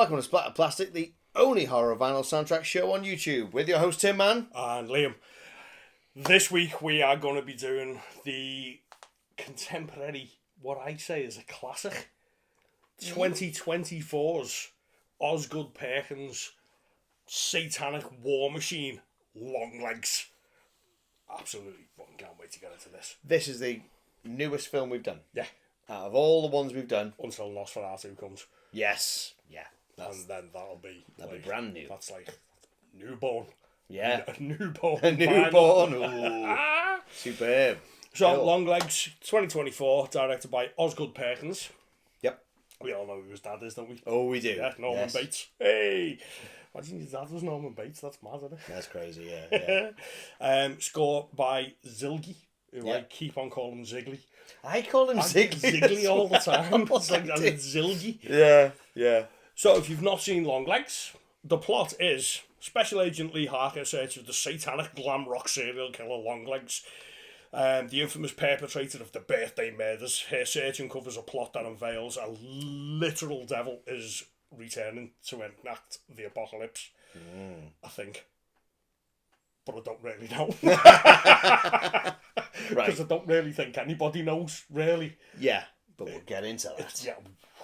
Welcome to Splattered Plastic, the only horror vinyl soundtrack show on YouTube, with your host Tim Man. And Liam. This week we are going to be doing the contemporary, what I say is a classic, 2024's Osgood Perkins satanic war machine, Longlegs. Absolutely fucking can't wait to get into this. This is the newest film we've done. Yeah. Out of all the ones we've done. Until Nosferatu comes. Yes. Yeah. And then that'll be brand new. That's like newborn. Yeah. A newborn. A newborn. Ooh. Superb. So, Cool. Longlegs, 2024, directed by Osgood Perkins. Yep. We all know who his dad is, don't we? Oh, we do. Yeah, Norman Bates. Hey! Imagine his dad was Norman Bates. That's mad, isn't it? That's crazy, yeah. Score by Zilgi, who I Yep. keep on calling Ziggly. I call him Ziggly. Ziggly all the time. It's like I it's Zilgi. Yeah. So, if you've not seen Longlegs, the plot is Special Agent Lee Harker searches the satanic glam rock serial killer Longlegs, the infamous perpetrator of the birthday murders. Her search uncovers a plot that unveils a literal devil is returning to enact the apocalypse. I think. But I don't really know. Right. Because I don't really think anybody knows, really. Yeah. But we'll get into that. Yeah.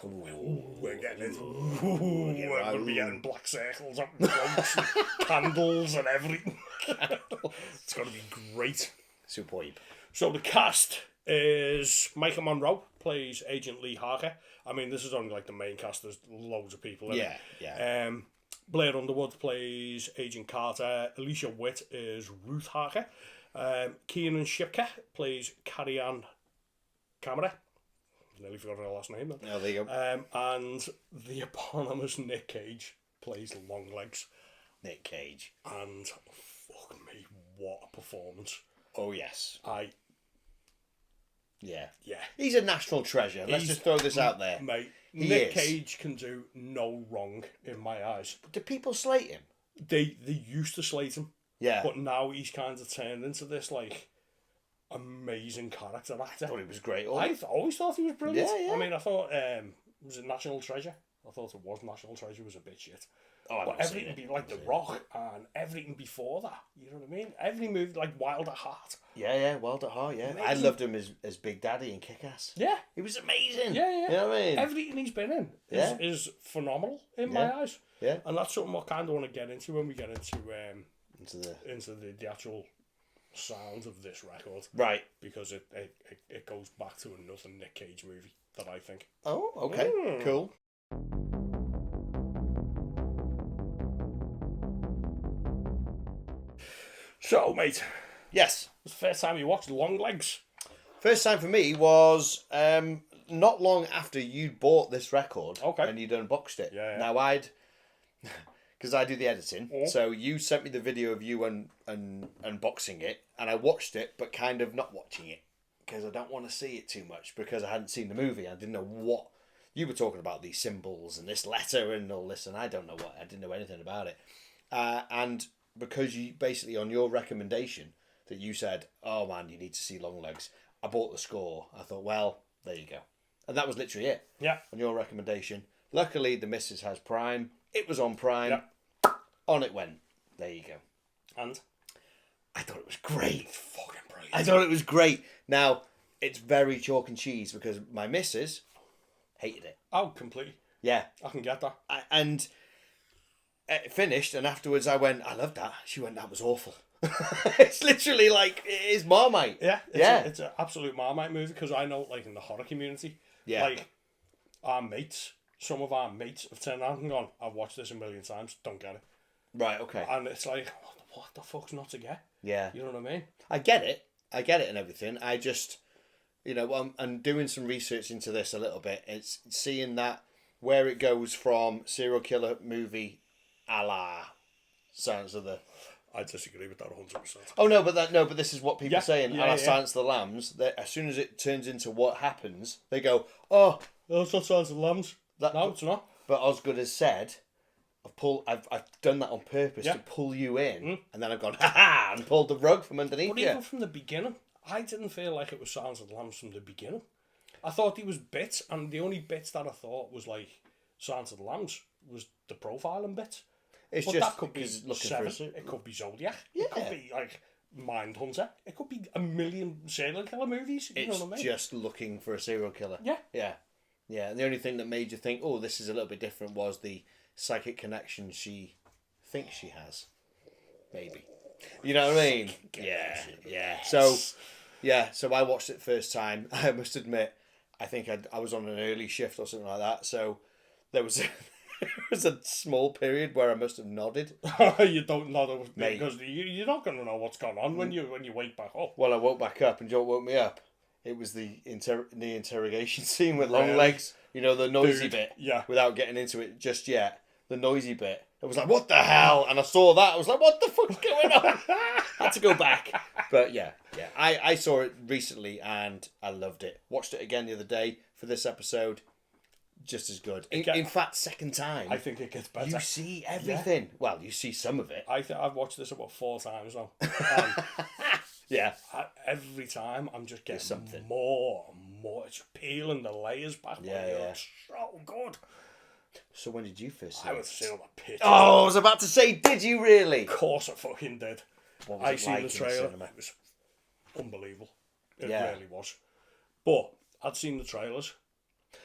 We're getting into we're going to be getting black circles up and cloaks and candles and everything. It's going to be great. Superb. So the cast is Micah Monroe plays Agent Lee Harker. I mean, this is only like the main cast. There's loads of people in it. Yeah. Blair Underwood plays Agent Carter. Alicia Witt is Ruth Harker. Kiernan Shipka plays Carrie-Anne Camera. Nearly forgot her last name then. Oh, there you go. And the eponymous Nick Cage plays Longlegs. Nick Cage. And fuck me, what a performance. Oh, yes. Yeah. He's a national treasure. Let's just throw this out there. Mate, He Nick is. Cage can do no wrong in my eyes. But do people slate him? They used to slate him, Yeah. but now he's kind of turned into this like amazing character actor. I thought he was great. I always thought he was brilliant. Yeah. I mean, I thought was it National Treasure? I thought it was National Treasure. Was a bit shit. Oh, But everything be like The Rock and everything before that. You know what I mean? Every movie like Wild at Heart. Yeah, Wild at Heart, yeah. I Amazing. loved him as Big Daddy in Kick-Ass. Yeah. He was amazing. Yeah. You know what I mean? Everything he's been in is phenomenal in my eyes. Yeah. And that's something I kind of want to get into when we get into Into the actual sound of this record. Right. Because it goes back to another Nick Cage movie that I think. Oh, okay. Cool. So, mate, Yes. it's the first time you watched Longlegs. First time for me was not long after you'd bought this record. Okay. And you'd unboxed it. Yeah. Now because I do the editing, so you sent me the video of you unboxing it, and I watched it, but kind of not watching it, because I don't want to see it too much, because I hadn't seen the movie. I didn't know what you were talking about, these symbols and this letter and all this, and I didn't know anything about it. And because you basically, on your recommendation, that you said, oh man, you need to see Longlegs, I bought the score. I thought, well, there you go. And that was literally it. Yeah. On your recommendation. Luckily, the missus has Prime. It was on Prime. Yeah. On it went. There you go. And? I thought it was great. Fucking brilliant. I thought it was great. Now, it's very chalk and cheese, because my missus hated it. Oh, completely. Yeah. I can get that. And it finished, and afterwards I went, I loved that. She went, that was awful. It's literally like, it is Marmite. Yeah. Yeah. It's an absolute Marmite movie, because I know, like, in the horror community, Yeah. like, some of our mates have turned around and gone, I've watched this a million times, don't get it. Right, okay. And it's like, what the fuck's not to get? Yeah. You know what I mean? I get it and everything. I just, I'm doing some research into this a little bit. It's seeing that where it goes from serial killer movie a la Silence of the... I disagree with that 100%. Oh, no, but this is what people are saying. Yeah, a la yeah. Silence of the Lambs, that as soon as it turns into what happens, they go, oh... That's not Silence of the Lambs. No, it's not. But Osgood has said, I've done that on purpose Yeah. to pull you in, and then I've gone, ha-ha, and pulled the rug from underneath But you. even from the beginning, I didn't feel like it was Silence of the Lambs from the beginning. I thought he was bits, and the only bits that I thought was like Silence of the Lambs the profiling bit. It's But just that could be looking Seven. for It could be Zodiac. It could be like Mindhunter. It could be a million serial killer movies. You know what I mean? just looking for a serial killer. Yeah. Yeah. Yeah. And the only thing that made you think, oh, this is a little bit different was the psychic connection she thinks she has. Maybe. You know what I mean? Yeah. Yeah. So, so I watched it first time. I must admit, I think I was on an early shift or something like that. So there was there was a small period where I must have nodded. You don't know because you're not going to know what's going on when you wake back up. Well, I woke back up and Joe woke me up. It was the interrogation scene with Longlegs. You know, the noisy bit. Yeah. Without getting into it just yet. The noisy bit. It was like, what the hell? And I saw that. I was like, what the fuck's going on? Had to go back. But yeah. I saw it recently and I loved it. Watched it again the other day for this episode. Just as good. In fact, second time. I think it gets better. You see everything. Yeah. Well, you see some of it. I've watched this about 4 times now. Yeah. Every time I'm just getting something more and more. It's peeling the layers back. Yeah. It's so good. So when did you first see I went to see all the pictures. Oh, I was about to say, did you really? Of course I fucking did. What was it like the trailer. in the It was unbelievable. It really was. But I'd seen the trailers.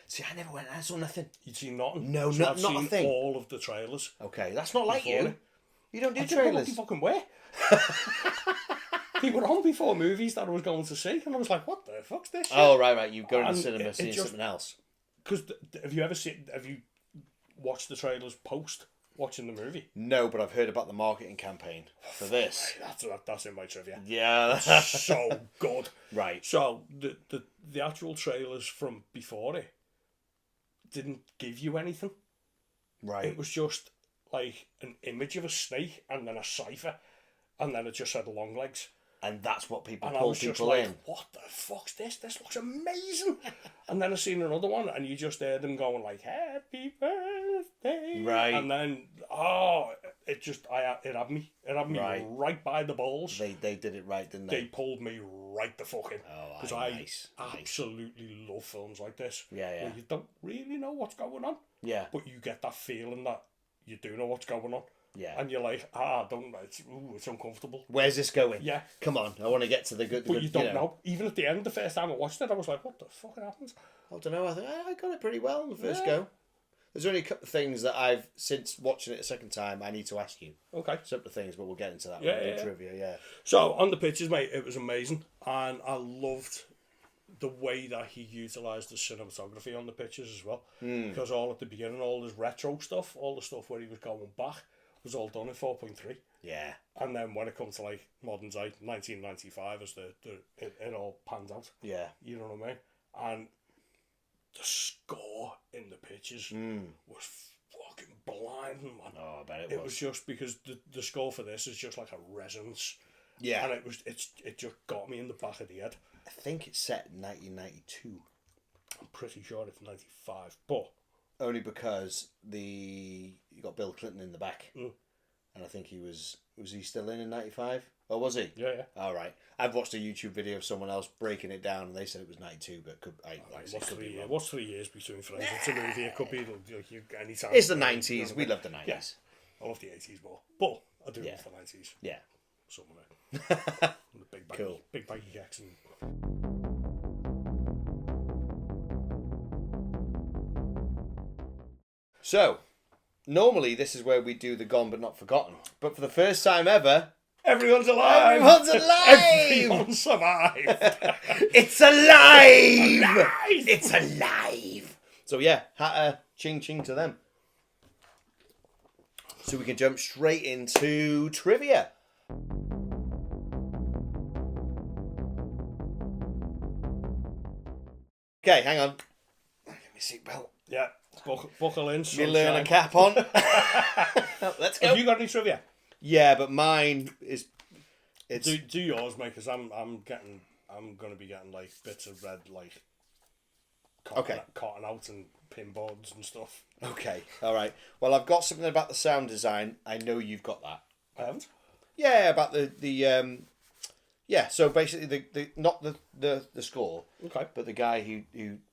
See, I never went. I saw nothing. You'd seen nothing. No, so not I'd seen a thing. All of the trailers. Okay, that's not like you. You don't do I trailers. Didn't fucking way. They were on before movies that I was going to see, and I was like, "What the fuck's this?" Shit? Oh right. You go to the cinema seeing something else. Because have you watched the trailers post watching the movie? No, but I've heard about the marketing campaign for this. That's in my trivia. Yeah, that's so good. Right. So the actual trailers from before it didn't give you anything. Right. It was just like an image of a snake and then a cipher, and then it just said Longlegs. And that's what people and pull I was people just like, in. What the fuck's this? This looks amazing. And then I seen another one, and you just heard them going like, "Happy birthday!" Right. And then it had me right by the balls. They did it right, didn't they? They pulled me right the fuck in. Oh, because I absolutely love films like this. Yeah. Where you don't really know what's going on. Yeah. But you get that feeling that you do know what's going on. Yeah. And you're like, it's uncomfortable. Where's this going? Yeah. Come on, I want to get to the good. But you don't know. Even at the end, the first time I watched it, I was like, what the fuck happened? I don't know. I think I got it pretty well on the first go. There's only a couple of things that I've, since watching it a second time, I need to ask you. Okay. Some of things, but we'll get into that trivia, yeah. So, on the pictures, mate, it was amazing. And I loved the way that he utilised the cinematography on the pictures as well. Because all at the beginning, all this retro stuff, all the stuff where he was going back, was all done in 4.3. Yeah. And then when it comes to like modern day, 1995 as it all pans out. Yeah. You know what I mean? And the score in the pictures was fucking blinding, man. Oh, I bet it was. It was just because the score for this is just like a resonance. Yeah. And it just got me in the back of the head. I think it's set in 1992. I'm pretty sure it's 95, but only because you got Bill Clinton in the back, and I think was he still in 95? Or was he? Yeah. All right. I've watched a YouTube video of someone else breaking it down, and they said it was 92, but what's 3 years between frames? It's a movie. It could be any time. It's the 90s. We love the 90s. Yeah. I love the 80s more, but I do love the 90s. Yeah. Some of it. The big baggy gex and. So, normally this is where we do the gone but not forgotten. But for the first time ever, everyone's alive! Everyone's alive! Everyone survived! It's alive! It's alive! So yeah, ching ching to them. So we can jump straight into trivia. Okay, hang on. Give me a seatbelt. Yeah. Buckle in. You learn a cap on. Let's go. Have you got any trivia? Yeah, but mine is. It's do yours, mate, because I'm gonna be getting like bits of red like. Cotton out and pinboards and stuff. Okay, all right. Well, I've got something about the sound design. I know you've got that. I haven't. Yeah, about the yeah. So basically, the score. Okay. But the guy who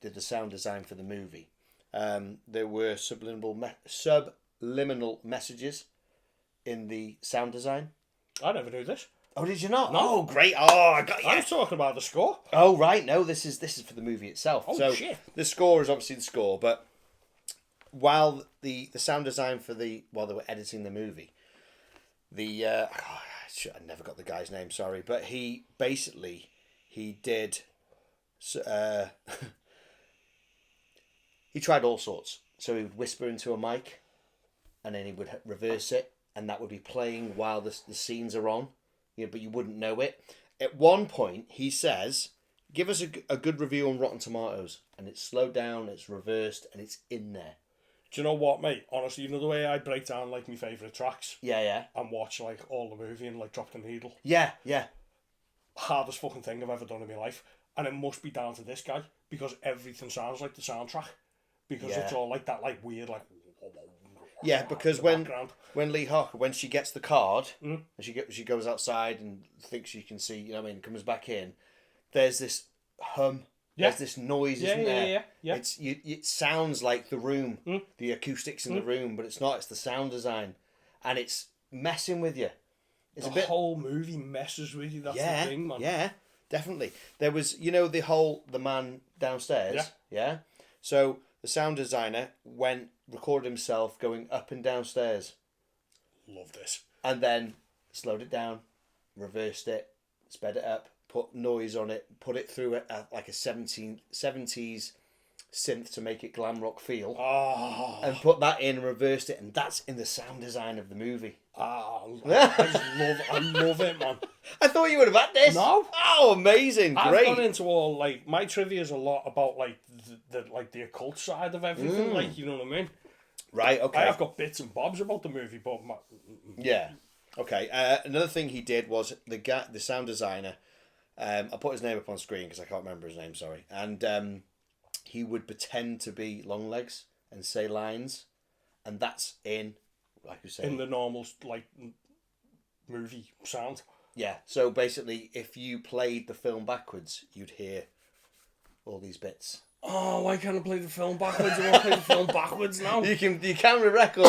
did the sound design for the movie. there were subliminal messages in the sound design. I never knew this. Oh, did you not? No. Oh, great. Oh, I got you. I was talking about the score. Oh, right. No, this is for the movie itself. Oh, so shit. The score is obviously the score, but while the sound design while they were editing the movie, I never got the guy's name, sorry, but he did he tried all sorts. So he would whisper into a mic, and then he would reverse it, and that would be playing while the scenes are on, but you wouldn't know it. At one point, he says, "Give us a good review on Rotten Tomatoes," and it's slowed down, it's reversed, and it's in there. Do you know what, mate? Honestly, you know the way I break down like my favourite tracks? Yeah. And watch like all the movie and like drop the needle. Yeah. Hardest fucking thing I've ever done in my life. And it must be down to this guy, because everything sounds like the soundtrack. Because it's all like that, like weird, like... Yeah, because when Lee Harker, when she gets the card, and she goes outside and thinks she can see, comes back in, there's this hum. Yeah. There's this noise, isn't there? Yeah. It sounds like the room, the acoustics in the room, but it's not. It's the sound design, and it's messing with you. The whole movie messes with you. That's the thing, man. Yeah, definitely. There was, the man downstairs. Yeah. So the sound designer recorded himself going up and downstairs. Love this. And then slowed it down, reversed it, sped it up. Put noise on it, put it through like a 70s synth to make it glam rock feel. Oh. And put that in and reversed it, and that's in the sound design of the movie. Oh, I love it, man. I thought you would have had this. No. Oh, amazing. Great. I've gone into all, like, my trivia is a lot about, like, the occult side of everything, like, you know what I mean? Right, okay. I've got bits and bobs about the movie, but... Yeah. Okay. Another thing he did was the sound designer... I'll put his name up on screen because I can't remember his name, sorry. And he would pretend to be Longlegs and say lines, and that's like you say... in the normal, like, movie sound. Yeah, so basically, if you played the film backwards, you'd hear all these bits. Oh, why can't I play the film backwards? I want to play the film backwards now. You can with records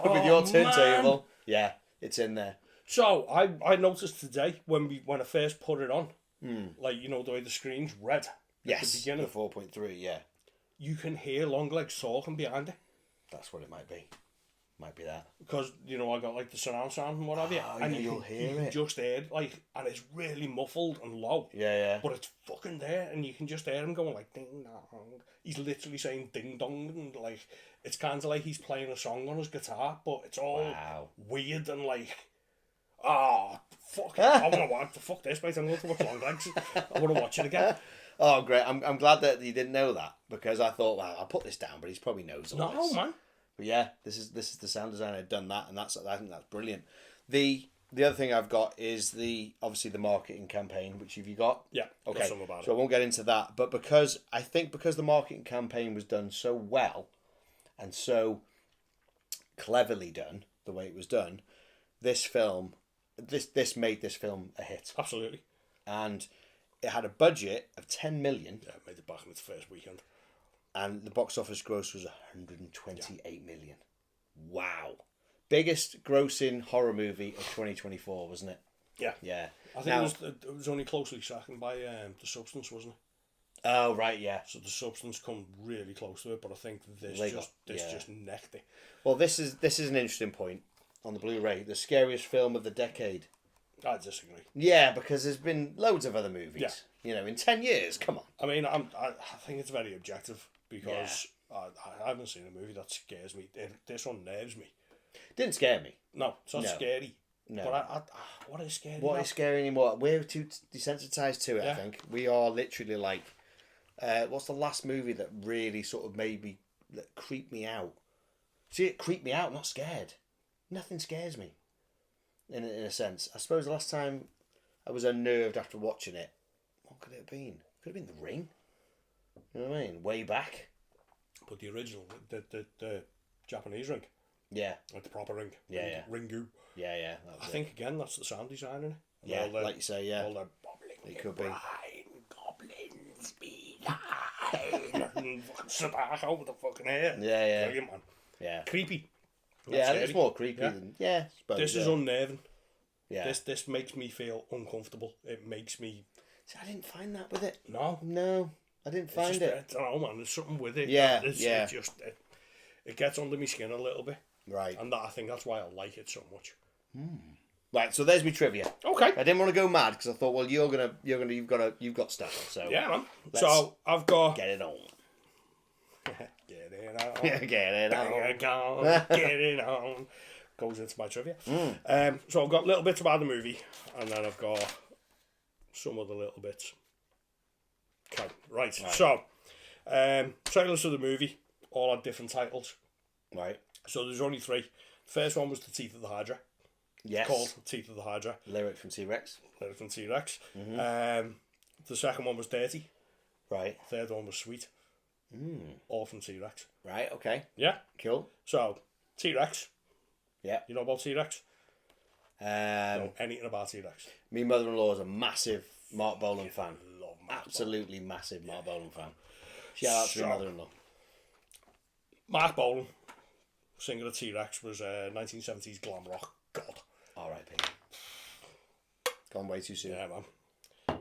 with your turntable. Yeah, it's in there. So I noticed today when I first put it on, like, the way the screen's red. Yes, at the beginning. The 4.3. Yeah, you can hear Longlegs talking behind it. That's what it might be. Might be that. Because I got like the surround sound and what have you, and you'll hear it. Just hear it, like, and it's really muffled and low. Yeah. But it's fucking there, and you can just hear him going like ding dong. He's literally saying ding dong, and like it's kind of like he's playing a song on his guitar, but it's all weird and like. Oh, fuck it. I want to watch fuck this, mate. I'm going to watch Longlegs. I want to watch it again. Oh, great. I'm glad that you didn't know that, because I thought, well, I'll put this down, but he probably knows all this. No, man. But yeah, this is the sound designer had done that, and I think that's brilliant. The other thing I've got is obviously the marketing campaign, which have you got? Yeah, okay. Got some about so I won't get into that, but because the marketing campaign was done so well and so cleverly done, the way it was done, this made this film a hit. Absolutely. And it had a budget of 10 million. Yeah, it made it back in its first weekend. And the box office gross was 128 million. Wow. Biggest grossing horror movie of 2024, wasn't it? Yeah. Yeah. I think it was only closely second by The Substance, wasn't it? Oh, right, yeah. So The Substance come really close to it, but I think this just necked it. Well, this is an interesting point on the Blu-ray. The scariest film of the decade. I disagree. Yeah, because there's been loads of other movies. Yeah. In 10 years, come on. I mean, I think it's very objective, because I haven't seen a movie that scares me. This one nerves me. Didn't scare me. No, it's not scary. No. But what is scary? What is scary anymore? We're too desensitized to it, I think. We are literally like... what's the last movie that really sort of that creeped me out? See, it creeped me out, not scared. Nothing scares me, in a sense. I suppose the last time I was unnerved after watching it, what could it have been? Could have been The Ring. You know what I mean? Way back. But the original, the Japanese Ring. Yeah. Like the proper ring. Yeah. Ringu. Yeah. I think, again, that's the sound design in it. Yeah, like you say, yeah. All the bubbling. It could be. Goblins be thine. and fucking Sadako with the fucking hair. Yeah. Brilliant, man. Yeah. Creepy. Yeah, it's more creepy than... Yeah, I suppose, This is unnerving. Yeah. This makes me feel uncomfortable. It makes me... See, I didn't find that with it. No. I didn't find it. I don't know, man. There's something with it. Yeah, It gets under my skin a little bit. Right. And I think that's why I like it so much. Right, so there's my trivia. Okay. I didn't want to go mad because I thought, well, you've got stuff. So yeah, man. So I've got... Get it on. Get it on. Get it on. Get it on. Goes into my trivia. So I've got little bits about the movie, and then I've got some other little bits. Okay, right. So, trailers of the movie all had different titles. Right. So there's only 3. The first one was The Teeth of the Hydra. Yes. Called Teeth of the Hydra. Lyric from T-Rex. Lyric from T-Rex. The second one was Dirty. Right. Third one was Sweet. All from T-Rex. Right, okay. Yeah. Cool. So, T-Rex. Yeah. You know about T-Rex? Know anything about T-Rex? My mother-in-law is a massive Mark Bolan fan. Love Mark Absolutely massive Mark Bolan fan. Shout out to my mother-in-law. Mark Bolan, singer of T-Rex, was a 1970s glam rock god. R.I.P. Gone way too soon. Yeah, man.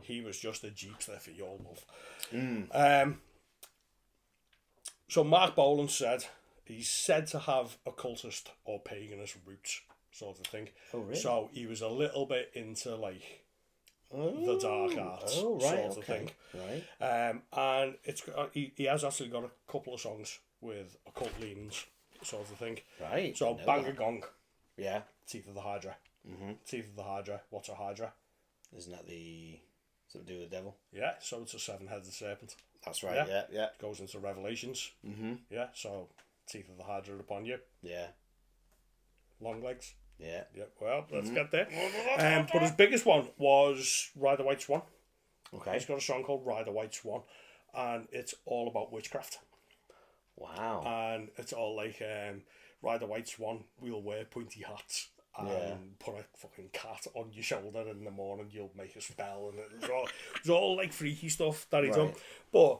He was just a Jeepster for your love. So Mark Bolan said he's said to have occultist or paganist roots, sort of thing. Oh, really? So he was a little bit into like the dark arts, sort of thing. Right. And it's he has actually got a couple of songs with occult leanings, sort of thing. Right. So Bang a Gong. Yeah. Teeth of the Hydra. Teeth of the Hydra. What's a Hydra? Isn't that something to do with the devil? Yeah, so it's a 7-headed serpent. That's right, yeah. It goes into Revelations. Yeah, so Teeth of the Hydra upon you. Yeah. Longlegs. Yeah. Yeah, well, let's get there. But his biggest one was Ride the White Swan. Okay. He's got a song called Ride the White Swan, and it's all about witchcraft. Wow. And it's all like, Ride the White Swan, we'll wear pointy hats. And put a fucking cat on your shoulder in the morning, you'll make a spell, and it's all like freaky stuff that he's done. But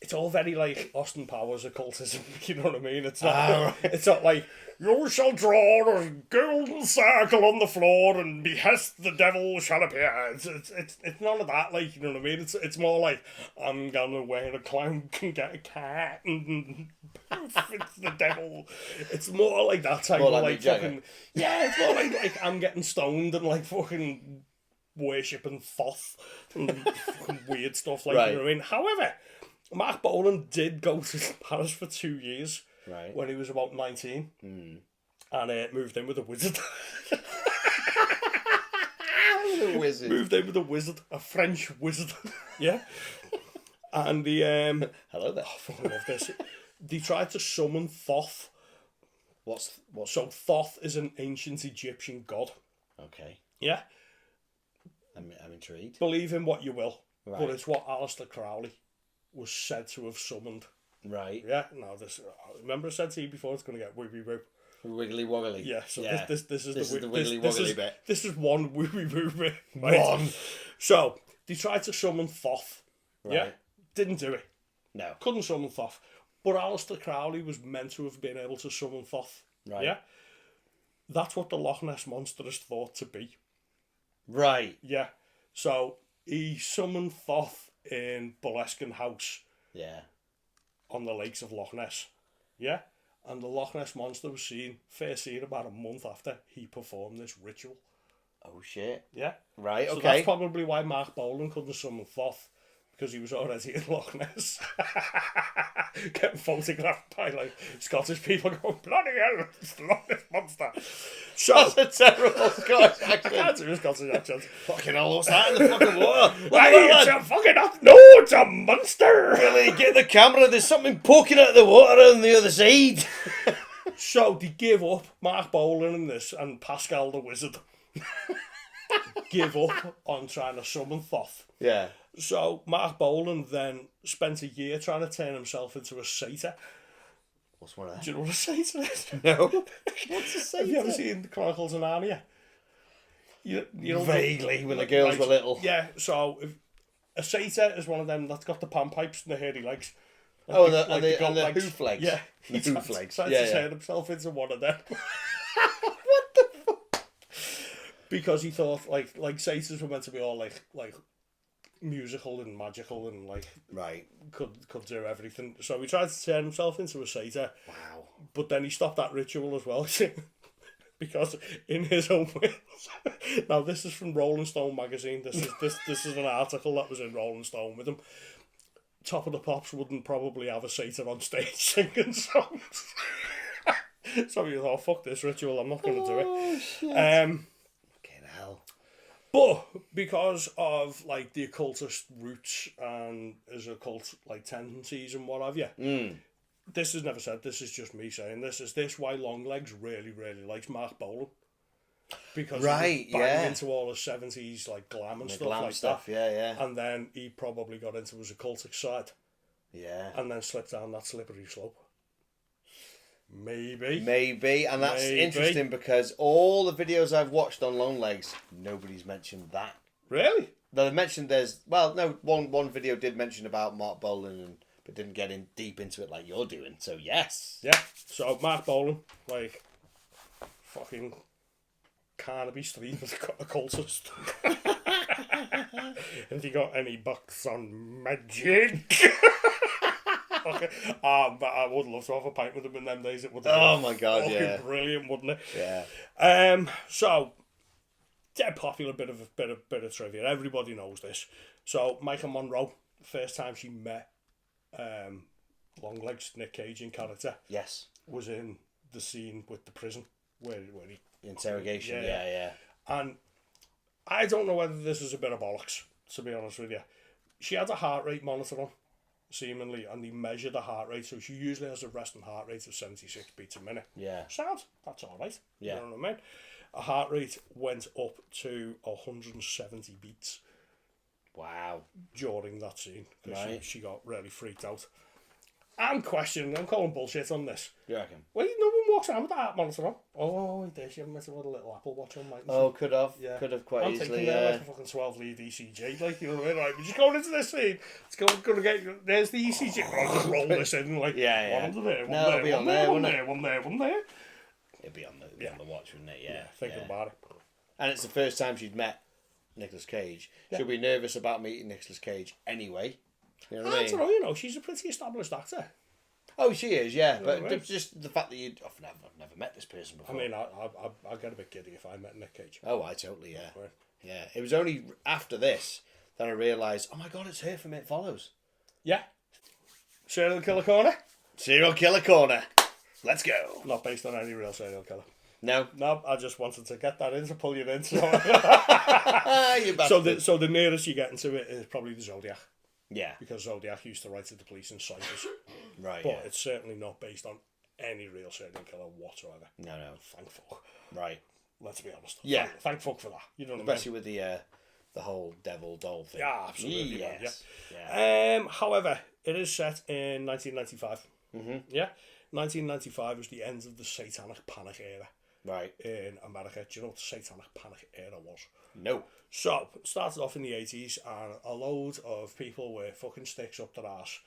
it's all very like Austin Powers occultism, you know what I mean? It's not it's not like you shall draw a golden circle on the floor and behest the devil shall appear. It's none of that, like, you know what I mean? It's more like I'm gonna wear a clown can get a cat and it's the devil. It's more like that type of like fucking it's more like I'm getting stoned and like fucking worshipping Thoth and fucking weird stuff, like, you know what I mean? However, Mark Bolan did go to Paris for 2 years when he was about 19 and moved in with a wizard. A wizard. Moved in with a wizard, a French wizard. Yeah. And the hello there. I fucking love this. They tried to summon Thoth. What's So Thoth is an ancient Egyptian god. Okay. Yeah. I'm intrigued. Believe in what you will, but it's what Aleister Crowley was said to have summoned. Right. Yeah. Now this. Remember I said to you before, it's going to get wiggly woo. Wiggly woggly. Yeah. So this is the wiggly woggly bit. This is one wiggly woo bit. Right? One. So they tried to summon Thoth. Right. Yeah. Didn't do it. No. Couldn't summon Thoth. But Aleister Crowley was meant to have been able to summon Thoth. Right. Yeah. That's what the Loch Ness Monster is thought to be. Right. Yeah. So he summoned Thoth in Boleskine House. Yeah. On the lakes of Loch Ness. Yeah. And the Loch Ness Monster was first seen about a month after he performed this ritual. Oh shit. Yeah. Right, so okay. That's probably why Mark Bolan couldn't summon Thoth. Because he was already in Loch Ness. Getting photographed by like Scottish people going, bloody hell, it's the Loch Ness Monster. So, that's a terrible Scottish accent. I can't do a Scottish accent. Fucking hell, what's that in the fucking water? It's a fucking no, it's a monster. Really, get the camera, there's something poking out of the water on the other side. So they give up, Mark Bolan and this, and Pascal the Wizard give up on trying to summon Thoth. Yeah. So Mark Bolan then spent a year trying to turn himself into a satyr. What's one of that? Do you know what a satyr is? No. What's a satyr? Have you ever seen the Chronicles of Narnia? You know, vaguely, when the girls were little. Yeah, so a satyr is one of them that's got the panpipes and the hairy legs. Oh, the and the goat legs. hoof legs. Yeah, the hoof legs. Tried Yeah, to yeah. turn himself into one of them. Because he thought like satyrs were meant to be all like musical and magical and like Right. could do everything. So he tried to turn himself into a satyr. Wow. But then he stopped that ritual as well. Because in his own words, now this is from Rolling Stone magazine. This is an article that was in Rolling Stone with him. Top of the Pops wouldn't probably have a satyr on stage singing songs. So he thought, fuck this ritual, I'm not going to do it. Shit. Fucking hell. But because of like the occultist roots and his occult like tendencies and what have you, this is never said. This is just me saying this. Is this why Longlegs really likes Mark Bolan? Because right, he was banging into all the 70s like glam and stuff glam like stuff, that. yeah. And then he probably got into his occultic side. Yeah. And then slipped down that slippery slope. Maybe, and that's interesting because all the videos I've watched on Longlegs, nobody's mentioned that. Really? They mentioned one video did mention about Mark Bolan, but didn't get in deep into it like you're doing. So yes, Yeah. So Mark Bolan, like, fucking Carnaby Street occultist. Have you got any books on magic? Okay. But I would love to have a pint with him in them days. It would have Oh been my God, fucking yeah. brilliant, wouldn't it? yeah. So dead popular bit of trivia. Everybody knows this. So Michael Monroe, first time she met Longlegs, Nick Cage in character, Yes. was in the scene with the prison where he Interrogation. Yeah. and I don't know whether this is a bit of bollocks, to be honest with you. She had a heart rate monitor on, seemingly, and they measured the heart rate, so she usually has a resting heart rate of 76 beats a minute. Yeah. Sounds, that's all right. Yeah. You know what I mean? A heart rate went up to 170 beats Wow. during that scene, because Right. she got really freaked out. I'm calling bullshit on this. You reckon? Well, no one walks around with that heart monitor on. Oh, there she must have had a little Apple Watch on, mate. Oh, could have. Yeah. Could have quite I'm easily. thinking they're like a fucking 12 lead ECG, like, you know what I mean? Right, we're just going into this scene. It's going to get, there's the ECG. I'll just roll this in, like, Yeah. one under there, one No, it'll there, be one on there, there, one wouldn't there, one there, one there. It'd be on the watch, wouldn't it? Yeah. Thinking about it. And it's the first time she'd met Nicolas Cage. She'll be nervous about meeting Nicolas Cage anyway. You know what I I mean? don't know, you know, she's a pretty established actor. Oh, she is, yeah. But right. just the fact that I've never met this person before. I mean, I get a bit giddy if I met Nick Cage. Oh, I totally, yeah. Right. Yeah. It was only after this that I realised, oh my God, it's her from It Follows. Yeah. Serial Killer Corner? Serial Killer Corner. Let's go. Not based on any real serial killer. No. No, I just wanted to get that in to pull you in. So, You bastard. so the nearest you get into it is probably the Zodiac. Yeah. Because Zodiac used to write to the police in Cyprus. Right, But yeah. it's certainly not based on any real serial killer whatsoever. No. Thank fuck. Right. Let's be honest. Yeah. Thank fuck for that. You know what Especially with the whole devil doll thing. Yeah, absolutely. Man, Yes. yeah. However, it is set in 1995. Mm-hmm. Yeah. 1995 was the end of the Satanic Panic era Right. in America. Do you know what the Satanic Panic era was? No. So, it started off in the 80s, and a load of people with fucking sticks up their arse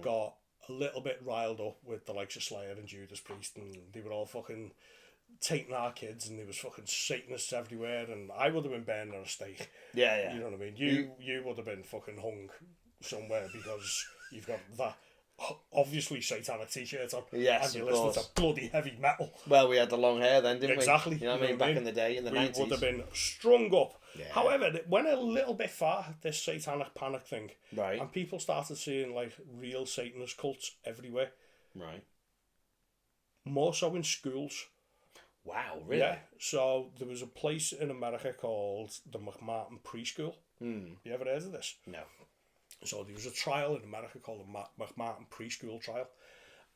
got a little bit riled up with the likes of Slayer and Judas Priest, and they were all fucking taking our kids, and there was fucking Satanists everywhere, and I would have been burned on a stake. Yeah. You know what I mean? You would have been fucking hung somewhere because you've got that obviously satanic t-shirt on. Yes, and you're of listening course. to bloody heavy metal. Well, we had the long hair then, didn't Exactly. we? You know what I mean? Back in the day, in the 90s. We would have been strung up. Yeah. However, it went a little bit far, this satanic panic thing. Right. And people started seeing like real Satanist cults everywhere. Right. More so in schools. Wow, really? Yeah. So there was a place in America called the McMartin Preschool. You ever heard of this? No. So there was a trial in America called the McMartin Preschool trial.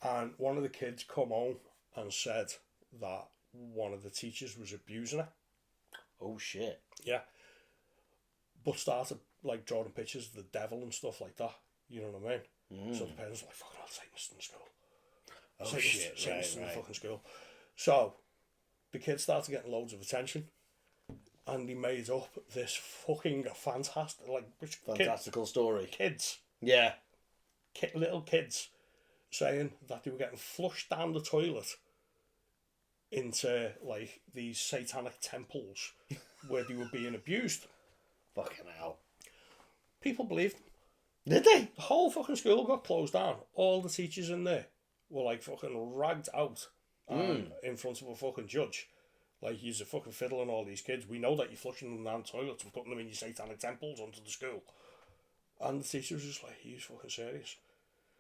And one of the kids come home and said that one of the teachers was abusing her. Oh, shit. Yeah. But started like drawing pictures of the devil and stuff like that. You know what I mean? So the parents were like, fucking hell, Satanist in school. Oh, Satanist shit. in the fucking school. So the kids started getting loads of attention. And he made up this fucking fantastic, like, Fantastical story. kids, Yeah. little kids saying that they were getting flushed down the toilet into, like, these satanic temples where they were being abused. Fucking hell. People believed them. Did they? The whole fucking school got closed down. All the teachers in there were, like, fucking ragged out in front of a fucking judge. Like, you're fucking fiddling all these kids. We know that you're flushing them down toilets and putting them in your satanic temples onto the school. And the teacher was just like, he's fucking serious.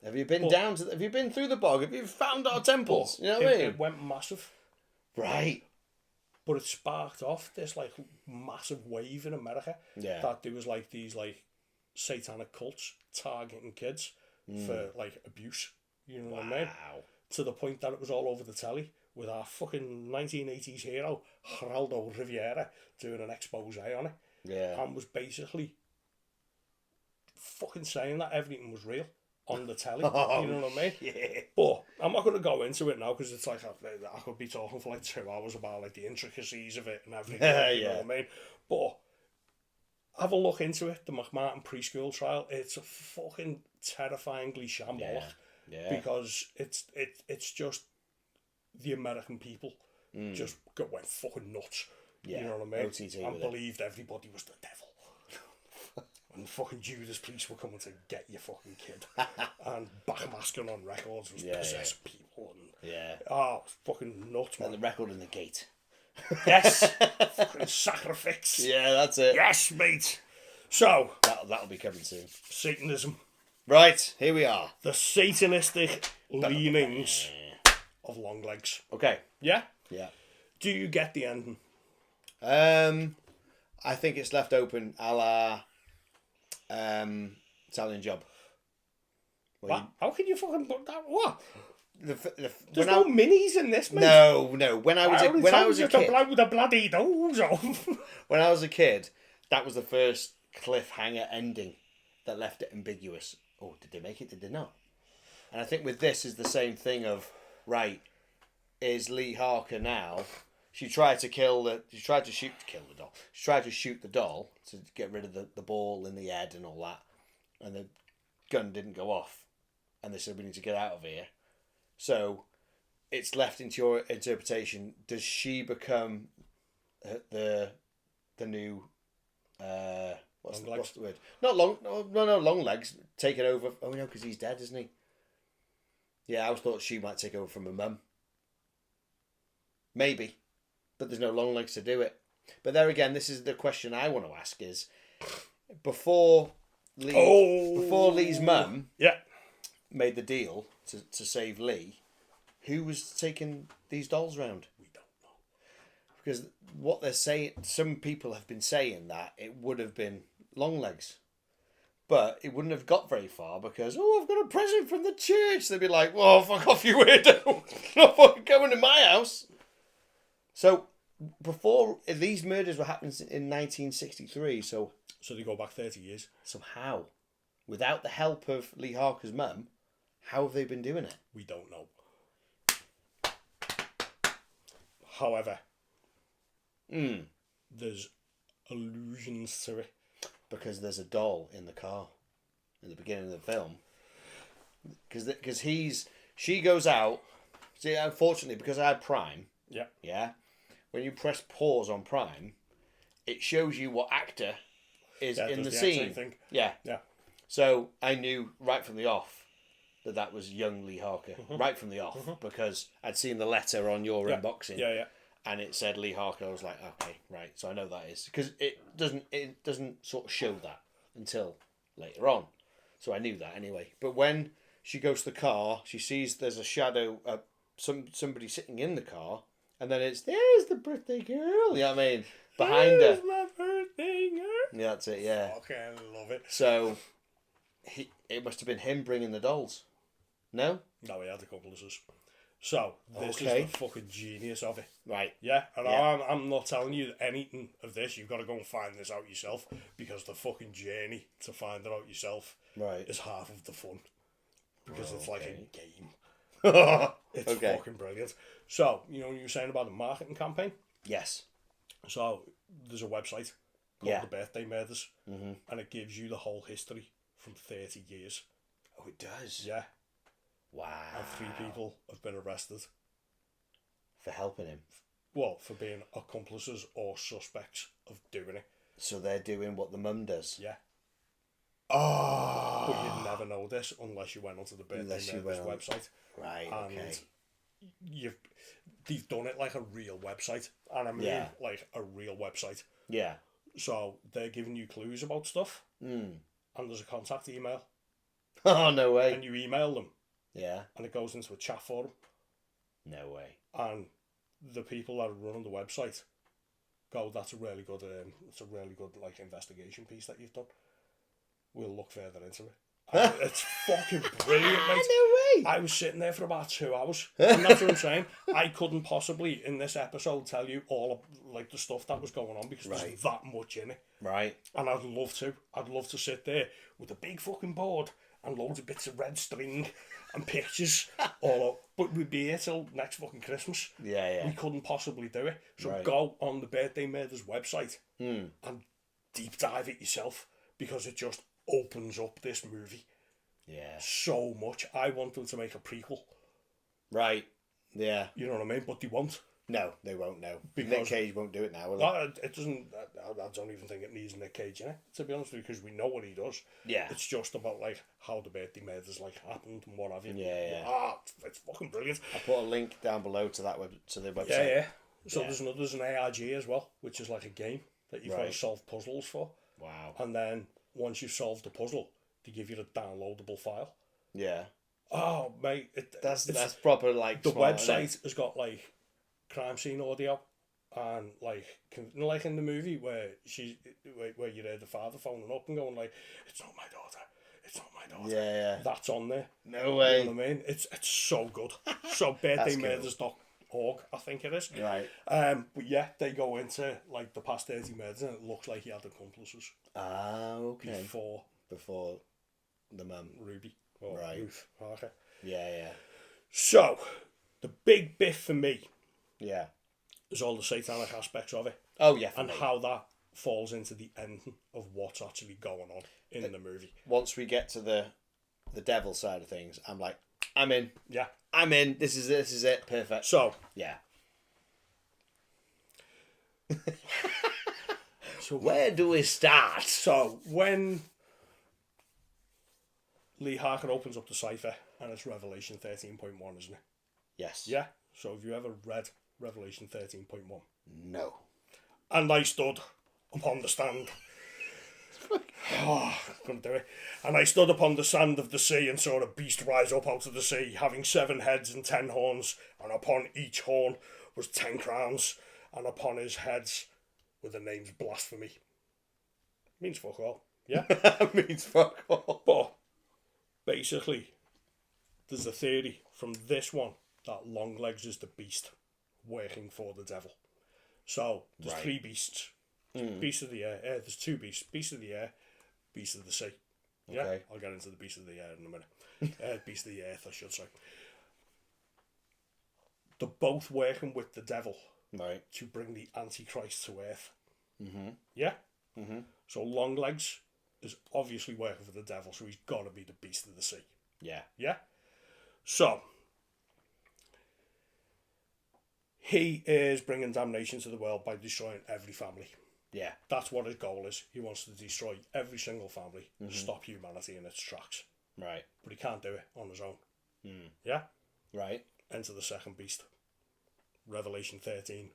Have you been have you been through the bog? Have you found our temples? You know what I mean? It went massive. Right. But it sparked off this, like, massive wave in America. Yeah. That there was, like, these, like, satanic cults targeting kids for, like, abuse. You know what I mean? Wow. To the point that it was all over the telly with our fucking 1980s hero, Geraldo Rivera, doing an expose on it. Yeah. And was basically fucking saying that everything was real on the telly. You know what I mean? Yeah. But I'm not going to go into it now because it's like I could be talking for like 2 hours about like the intricacies of it and everything. You know what I mean? But have a look into it. The McMartin preschool trial. It's a fucking terrifyingly shambolic. Yeah. Because it's just the American people just went fucking nuts. Yeah. You know what I mean? OTT And with believed everybody was the devil. And the fucking Judas police were coming to get your fucking kid. And backmasking on records was possessed people. And, fucking nuts, man. And the record in the gate. Yes. Fucking sacrifice. Yeah, that's it. Yes, mate. So. That'll be coming soon. Satanism. Right, here we are. The satanistic leanings of Longlegs. Okay. Yeah? Yeah. Do you get the ending? I think it's left open a la Italian Job. What? How can you fucking put that? What? There's no minis in this, mate. No. When I was a kid, the bloody nose off. When I was a kid, that was the first cliffhanger ending that left it ambiguous. Oh, did they make it? Did they not? And I think with this is the same thing of, right, is Lee Harker now... She tried to kill the doll. She tried to shoot the doll to get rid of the ball in the head and all that. And the gun didn't go off. And they said, we need to get out of here. So it's left into your interpretation. Does she become the new... What's the word? Not long... No, Longlegs taking over... Oh, no, because he's dead, isn't he? Yeah, I always thought she might take over from her mum. Maybe. But there's no Longlegs to do it. But there again, this is the question I want to ask is, before Lee's mum made the deal to save Lee, who was taking these dolls round? We don't know. Because what they're saying, some people have been saying that it would have been Longlegs. But it wouldn't have got very far because, I've got a present from the church. They'd be like, whoa, fuck off, you weirdo. Not fucking coming to my house. So, before these murders were happening in 1963, so they go back 30 years. So how? Without the help of Lee Harker's mum, how have they been doing it? We don't know. However, there's allusions to it. Because there's a doll in the car in the beginning of the film. Because she goes out. See, unfortunately, because I had Prime. Yeah. When you press pause on Prime, it shows you what actor is in the scene. Yeah. So I knew right from the off that was young Lee Harker. Right from the off, because I'd seen the letter on your unboxing. Yeah. And it said Lee Harker. I was like, okay, right. So I know that is because it doesn't sort of show that until later on. So I knew that anyway. But when she goes to the car, she sees there's a shadow, somebody sitting in the car. And then there's the birthday girl. You know what I mean? Behind there's her. My birthday girl. Yeah, that's it, yeah. Okay, I love it. So, it must have been him bringing the dolls. No? No, he had accomplices. So, this is the fucking genius of it. Right. Yeah, and I'm not telling you anything of this. You've got to go and find this out yourself. Because the fucking journey to find it out yourself is half of the fun. Because it's like a game. It's fucking brilliant. So, you know what you were saying about the marketing campaign? Yes. So, there's a website called The Birthday Murders, and it gives you the whole history from 30 years. Oh, it does? Yeah. Wow. And 3 people have been arrested. For helping him. Well, for being accomplices or suspects of doing it. So they're doing what the mum does. Yeah. Oh. But you'd never know this unless you went onto the Birthday Murders website. Right. And Okay. they've done it like a real website. And I mean like a real website. Yeah. So they're giving you clues about stuff. Mm. And there's a contact email. Oh, no way. And you email them. Yeah. And it goes into a chat forum. No way. And the people that are running the website go, that's a really good like investigation piece that you've done. We'll look further into it. And it's fucking brilliant, mate. No way. I was sitting there for about 2 hours. And that's what I'm saying. I couldn't possibly in this episode tell you all of like the stuff that was going on because there's that much in it. Right. And I'd love to sit there with a big fucking board and loads of bits of red string and pictures all up. But we'd be here till next fucking Christmas. Yeah. We couldn't possibly do it. So go on the Birthday Murders website and deep dive it yourself because it just opens up this movie. Yeah. So much. I want them to make a prequel. Right. Yeah. You know what I mean? But they won't. No, they won't know. Because Nick Cage won't do it now, will he? It doesn't. I don't even think it needs Nick Cage in it, to be honest with you, because we know what he does. Yeah. It's just about like how the Birthday Murders like happened and what have you. Yeah. It's fucking brilliant. I put a link down below to that to the website. Yeah. So there's an ARG as well, which is like a game that you've got to solve puzzles for. Wow. And then once you've solved the puzzle, they give you a downloadable file. Yeah. Oh mate, that's proper like the smart, website has got like crime scene audio and like in the movie where where you hear the father phoning up and going like, it's not my daughter, Yeah. that's on there. No way. You know what I mean? It's so good. So birthdaymurders.org I think it is. Right. But yeah, they go into like the past 30 murders and it looks like he had accomplices. Ah, okay. Before the mum. Ruby. Or Ruth. Okay. Yeah. So the big bit for me is all the satanic aspects of it. Oh yeah. And how that falls into the ending of what's actually going on in the movie. Once we get to the devil side of things, I'm like, I'm in. Yeah. I'm in. This is it. Perfect. So yeah. So where do we start? So when Lee Harker opens up the cipher and it's Revelation 13.1, isn't it? Yes. Yeah. So have you ever read Revelation 13.1? No. And I stood upon the stand. Couldn't do it. And I stood upon the sand of the sea and saw a beast rise up out of the sea, having 7 heads and 10 horns, and upon each horn was 10 crowns, and upon his heads were the names blasphemy. Means fuck all. Yeah? Means fuck all. But basically, there's a theory from this one that Longlegs is the beast working for the devil. So there's 3 beasts. Beast of the air. There's 2 beasts. Beast of the air, beast of the sea. Yeah, okay. I'll get into the beast of the air in a minute. Beast of the earth, I should say. They're both working with the devil to bring the Antichrist to earth. Mm-hmm. Yeah? Mm-hmm. So Longlegs is obviously working for the devil, so he's got to be the beast of the sea. Yeah. Yeah? So, he is bringing damnation to the world by destroying every family. Yeah. That's what his goal is. He wants to destroy every single family and stop humanity in its tracks. Right. But he can't do it on his own. Yeah? Right. Enter the second beast. Revelation 13.11.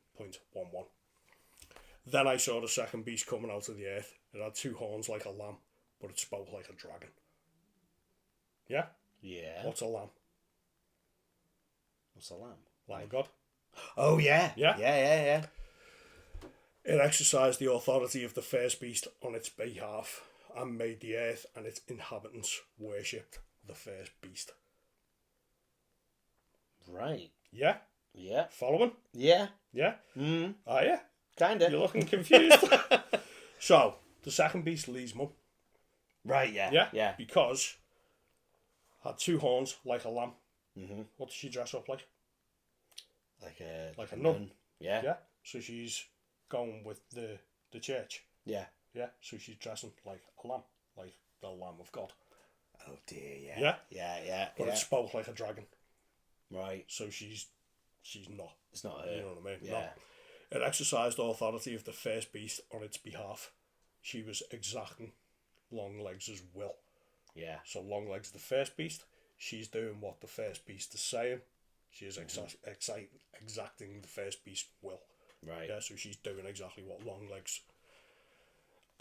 Then I saw the second beast coming out of the earth. It had 2 horns like a lamb, but it spoke like a dragon. Yeah? Yeah. What's a lamb? What's a lamb? Lamb of God. Oh, yeah. Yeah? Yeah. It exercised the authority of the first beast on its behalf and made the earth and its inhabitants worship the first beast. Right. Yeah? Yeah. Following? Yeah. Yeah? Are you? Kinda. You're looking confused. So, the second beast, Lee's mum. Right, yeah. Yeah? Yeah. Because had 2 horns like a lamb. Mm-hmm. What does she dress up like? Like a nun. Yeah. Yeah? So she's going with the church. Yeah. Yeah? So she's dressing like a lamb. Like the Lamb of God. Oh dear, yeah. Yeah? Yeah. But it spoke like a dragon. Right. So she's not. It's not her. You know what I mean? Yeah. No. It exercised authority of the first beast on its behalf. She was exacting Longlegs' will. Yeah. So Longlegs, the first beast, she's doing what the first beast is saying. She is exacting the first beast's will. Right. Yeah, so she's doing exactly what Longlegs,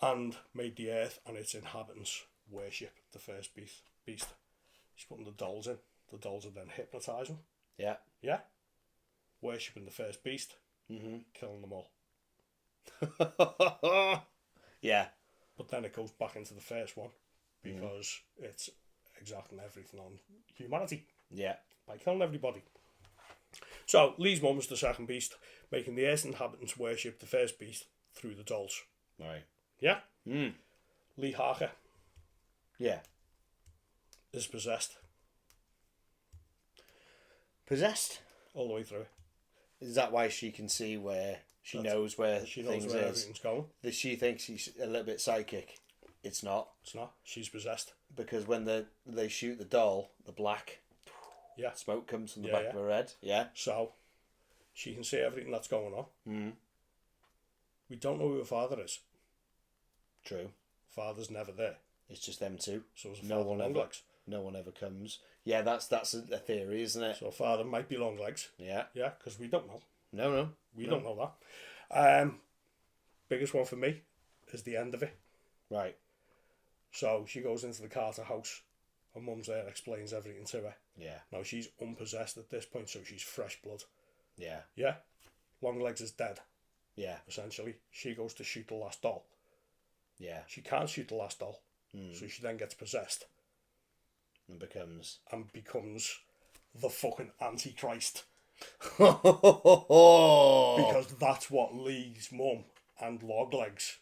and made the earth and its inhabitants worship the first beast. She's putting the dolls in. The dolls are then hypnotising. Yeah. Yeah. Worshipping the first beast. Mm-hmm. Killing them all. Yeah. But then it goes back into the first one because it's exacting everything on humanity Yeah. by killing everybody. So Lee's mum was the second beast, making the earth's inhabitants worship the first beast through the dolls. Right. Yeah? Mm. Lee Harker Yeah. is possessed Possessed? all the way through. Is that why she can see where she knows where She knows things where is? everything's going. That she thinks she's a little bit psychic. It's not. It's not. She's possessed. Because when they shoot the doll, the black Yeah. smoke comes from the Yeah, back yeah. of her head. Yeah. So she can see everything that's going on. Mm. We don't know who her father is. True. Father's never there. It's just them two. So it's a No father one ever. Longlegs. No one ever comes. Yeah, that's a theory, isn't it? So father might be Longlegs. Yeah. Yeah, because we don't know. No. We don't know that. Biggest one for me is the end of it. Right. So she goes into the Carter house. Her mum's there, explains everything to her. Yeah. Now she's unpossessed at this point, so she's fresh blood. Yeah. Yeah? Longlegs is dead, Yeah. essentially. She goes to shoot the last doll. Yeah. She can't shoot the last doll, so she then gets possessed And becomes. and becomes the fucking Antichrist. Oh. Because that's what Lee's mum and Longlegs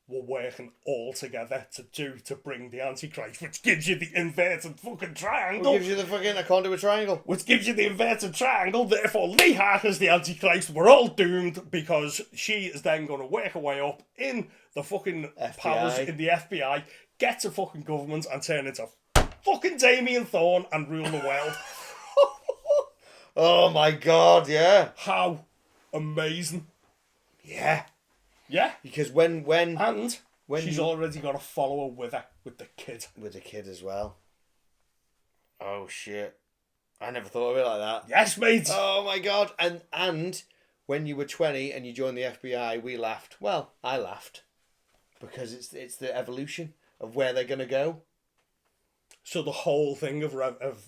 were working all together to do to bring the Antichrist, which gives you the inverted fucking triangle. Gives you the fucking. I can't do a triangle. Which gives you the inverted triangle. Therefore, Lee Harker's the Antichrist. We're all doomed because she is then going to work her way up in the fucking FBI. powers in the FBI, get to fucking government, and turn into fucking Damien Thorne and rule the world. Oh my god! Yeah. How amazing! Yeah. Yeah, Because when and she's you- already got a follower with her with the kid. with the kid as well. Oh shit! I never thought of it like that. Yes, mate. Oh my god! And when you were 20 and you joined the FBI, we laughed. Well, I laughed because it's the evolution of where they're gonna go. So the whole thing of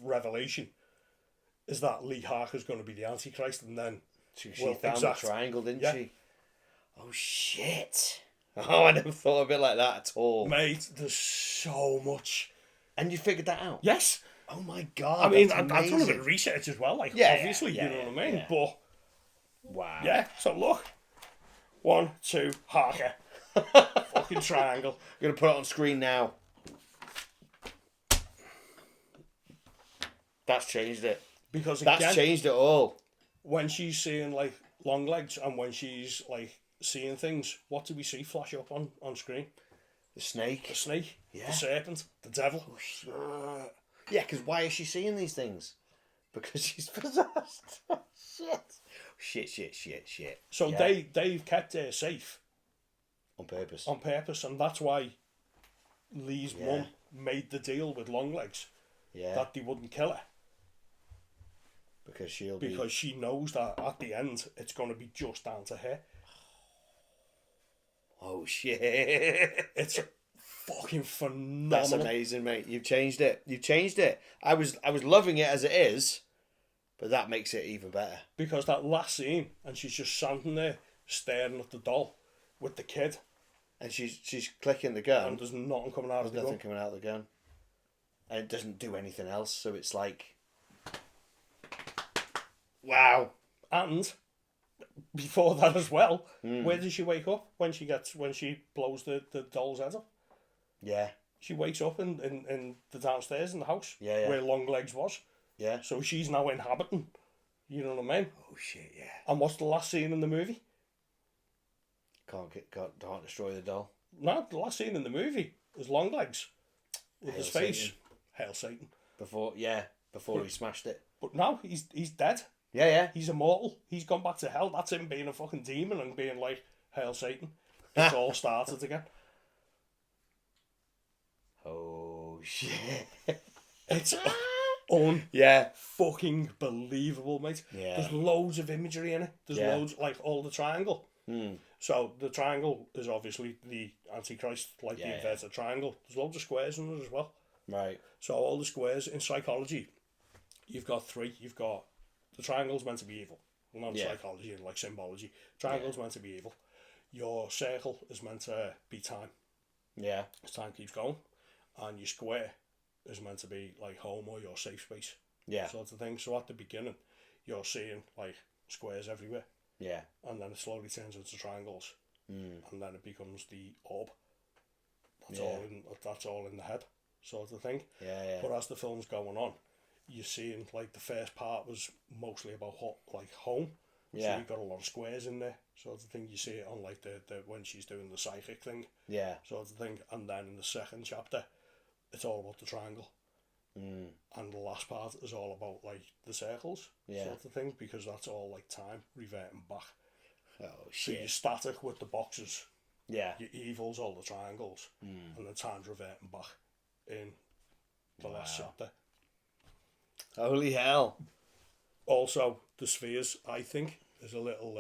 Revelation is that Lee Harker's going to be the Antichrist, and then She Well, found exact. the triangle, didn't Yeah. she? Oh shit! Oh, I never thought of it like that at all. mate, there's so much. And you figured that out? Yes, Oh my god! I mean that's I've done a bit amazing. of research as well. Like Yeah, obviously, yeah, you know what I mean. yeah. But Wow. yeah, so look, 1, 2, Harker, fucking triangle. I'm gonna put it on screen now. That's changed it. Because That's again, changed it all. when she's seeing like Longlegs and when she's like seeing things, what do we see flash up on screen? The snake. The snake, Yeah. the serpent, the devil. Yeah, because why is she seeing these things? Because she's possessed. Shit. So Yeah. they've kept her safe On purpose. on purpose, and that's why Lee's Yeah. mum made the deal with Longlegs Yeah. that they wouldn't kill her Because she'll be. because she knows that at the end it's going to be just down to her. Oh shit. It's fucking phenomenal. That's amazing, mate. You've changed it. I was loving it as it is, but that makes it even better. Because that last scene, and she's just standing there staring at the doll with the kid, And she's clicking the and gun. there's nothing coming out of the There's nothing gun. coming out of the gun. And it doesn't do anything else, so it's like, wow. And before that as well, where does she wake up when she blows the doll's head up? Yeah. She wakes up in the downstairs in the house Yeah. where Longlegs was. Yeah. So she's now inhabiting. You know what I mean? Oh shit, yeah. And what's the last scene in the movie? Can't destroy the doll. No, the last scene in the movie is Longlegs with his Hail face. Satan. Hail Satan. Before he smashed it. But now he's dead. Yeah, yeah. He's immortal. He's gone back to hell. That's him being a fucking demon and being like, Hail Satan. It's all started again. Oh, shit. It's yeah. fucking believable, mate. Yeah. There's loads of imagery in it. There's loads, like all the triangle. So the triangle is obviously the Antichrist, like the inverted triangle. There's loads of squares in it as well. Right. So all the squares in psychology, you've got three. You've got the triangle's meant to be evil. Well, not psychology and like symbology. Triangle's meant to be evil. Your circle is meant to be time. Yeah. As time keeps going. And your square is meant to be like home or your safe space. Yeah. Sort of thing. So at the beginning, you're seeing like squares everywhere. Yeah. And then it slowly turns into triangles. And then it becomes the orb. That's all in the head, sort of thing. Yeah, yeah. But as the film's going on, you're seeing like the first part was mostly about like home. Yeah. So you've got a lot of squares in there, sort of thing. You see it on like the when she's doing the psychic thing. Yeah. Sort of thing. And then in the second chapter, it's all about the triangle. And the last part is all about like the circles, sort of thing, because that's all like time reverting back. Oh, So shit. you're static with the boxes. Yeah. Your evils, all the triangles, and the time's reverting back in the last chapter. Holy hell. Also, the spheres, I think, is a little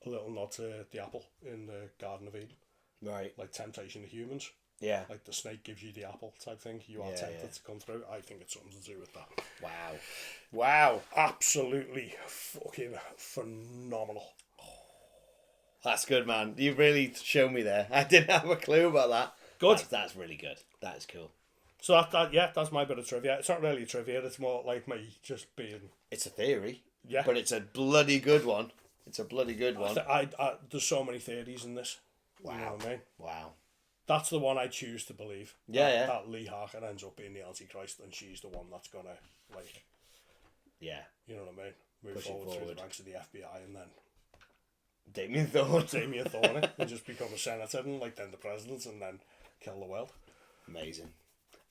nod to the apple in the Garden of Eden. Right. Like temptation of humans. Yeah. Like the snake gives you the apple type thing. You are tempted to come through. I think it's something to do with that. Wow. Wow. Absolutely fucking phenomenal. That's good, man. You've really shown me there. I didn't have a clue about that. Good. That's really good. That is cool. So that's my bit of trivia. It's not really trivia. It's more like me just being. It's a theory. Yeah. But it's a bloody good one. It's a bloody good one. I there's so many theories in this. Wow. You know what I mean? Wow. That's the one I choose to believe. Yeah, That Lee Harker ends up being the Antichrist, and she's the one that's gonna like. Yeah. You know what I mean? Move Push it forward through forward. the ranks of the FBI, and then Damien Thorne. Damien Thorne and just become a senator, and like then the president, and then kill the world. Amazing.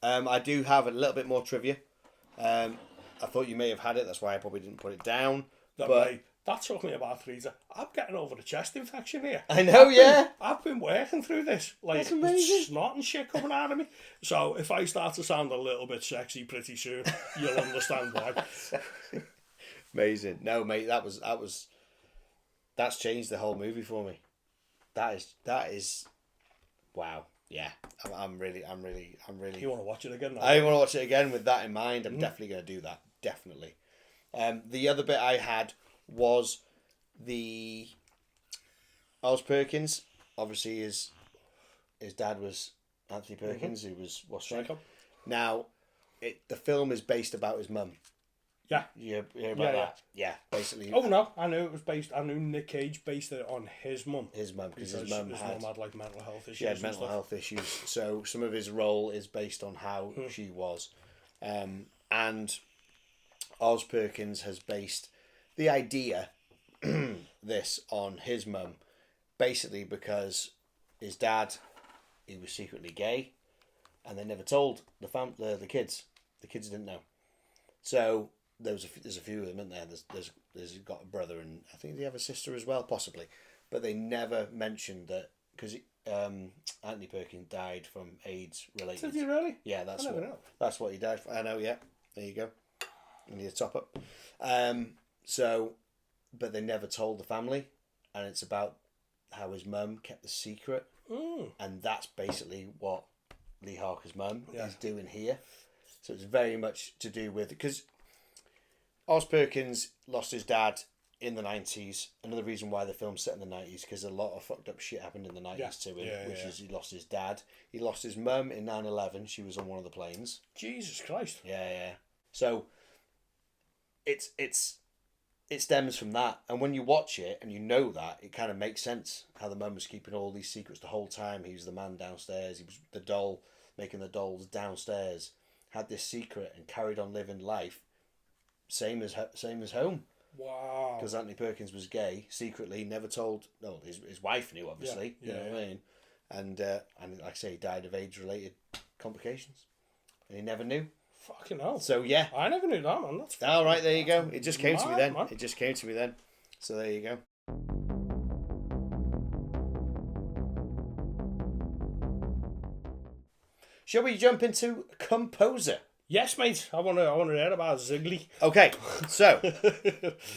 I do have a little bit more trivia. I thought you may have had it. That's why I probably didn't put it down. That took me about 3 days. I'm getting over the chest infection here. I know, I've been working through this. Like, that's amazing. Snot and shit coming out of me. So if I start to sound a little bit sexy pretty soon, you'll understand why. Amazing. No, mate, that's changed the whole movie for me. That is, wow. Yeah, I'm really. You want to watch it again? I want to watch it again with that in mind. I'm definitely going to do that. Definitely. The other bit I had was the Oz Perkins. Obviously, his dad was Anthony Perkins, who was Washington. Now, the film is based about his mum. Yeah. You hear about that? Yeah, basically. Oh no, I knew it was based. I knew Nick Cage based it on his mum. His mum, because his mum had like mental health issues. She had mental health issues, so some of his role is based on how she was, and Oz Perkins has based the idea this on his mum, basically because his dad, he was secretly gay, and they never told the kids. The kids didn't know, so. There's a few of them, isn't there? There's got a brother, and I think they have a sister as well, possibly, but they never mentioned that because Anthony Perkins died from AIDS related. Did he really? Yeah, that's what he died from. I know. Yeah, there you go. You need a top up. So, but they never told the family, and it's about how his mum kept the secret, and that's basically what Lee Harker's mum is doing here. So it's very much to do with because. Oz Perkins lost his dad in the 90s. Another reason why the film's set in the 90s, because a lot of fucked up shit happened in the 90s to him, which is he lost his dad. He lost his mum in 9/11. She was on one of the planes. Jesus Christ. Yeah. So it stems from that. And when you watch it and you know that, it kind of makes sense how the mum was keeping all these secrets the whole time. He was the man downstairs. He was the doll, making the dolls downstairs. Had this secret and carried on living life. Same as home. Wow. Because Anthony Perkins was gay secretly, never told. No, his wife knew, obviously. You know what I mean? And like I say, he died of AIDS-related complications. And he never knew. Fucking hell. So, yeah. I never knew that, man. That's All right, there you go. It just came to me then. Man. It just came to me then. So, there you go. Shall we jump into Composer? Yes, mate. I want to hear about Ziggly. Okay, so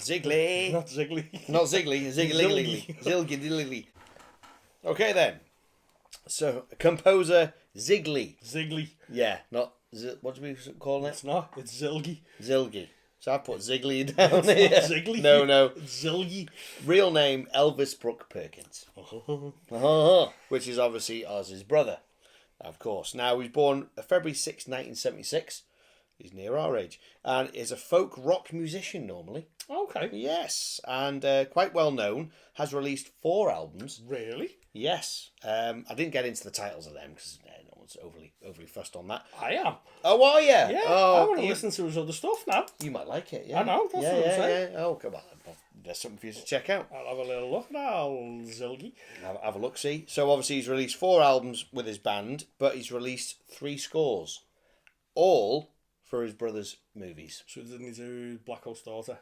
Ziggly, Not Ziggly. not Ziggly, Zilgy. Okay then. So Composer Ziggly. Ziggly. Yeah, not what do we call it? It's not. It's Zilgy. Zilgy. So I put Ziggly down It's here. not Ziggly. No. It's Zilgy. Real name Elvis Brooke Perkins, which is obviously Oz's brother. Of course. Now, he was born February 6, 1976. He's near our age. And is a folk rock musician normally. Okay. Yes. And quite well known. Has released 4 albums. Really? Yes. I didn't get into the titles of them because no one's overly fussed on that. I am. Oh, are you? Yeah. Oh, I want to listen to his other stuff now. You might like it, yeah. I know, that's what I'm saying. Yeah. Oh, come on. There's something for you to check out. I'll have a little look now, Zilgy. Have a look, see. So obviously he's released 4 albums with his band, but he's released 3 scores, all for his brother's movies. So didn't he do Black Coat's Daughter?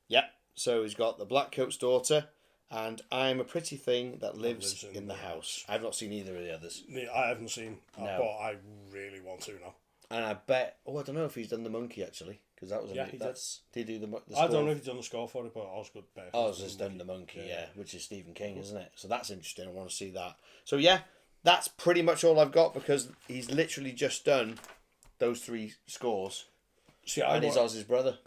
Yep. So he's got The Black Coat's Daughter and I'm a Pretty Thing That Lives in the House. I've not seen either of the others. I haven't seen, No. but I really want to now. And I bet... Oh, I don't know if he's done The Monkey, actually. Because that was... Yeah, he did. Did he do the I score? don't know if he's done the score for it, but Osgood Bear. Oz has done The Monkey, yeah, which is Stephen King, isn't it? So that's interesting. I want to see that. So, yeah, that's pretty much all I've got because he's literally just done those 3 scores. See, And he's Oz's brother.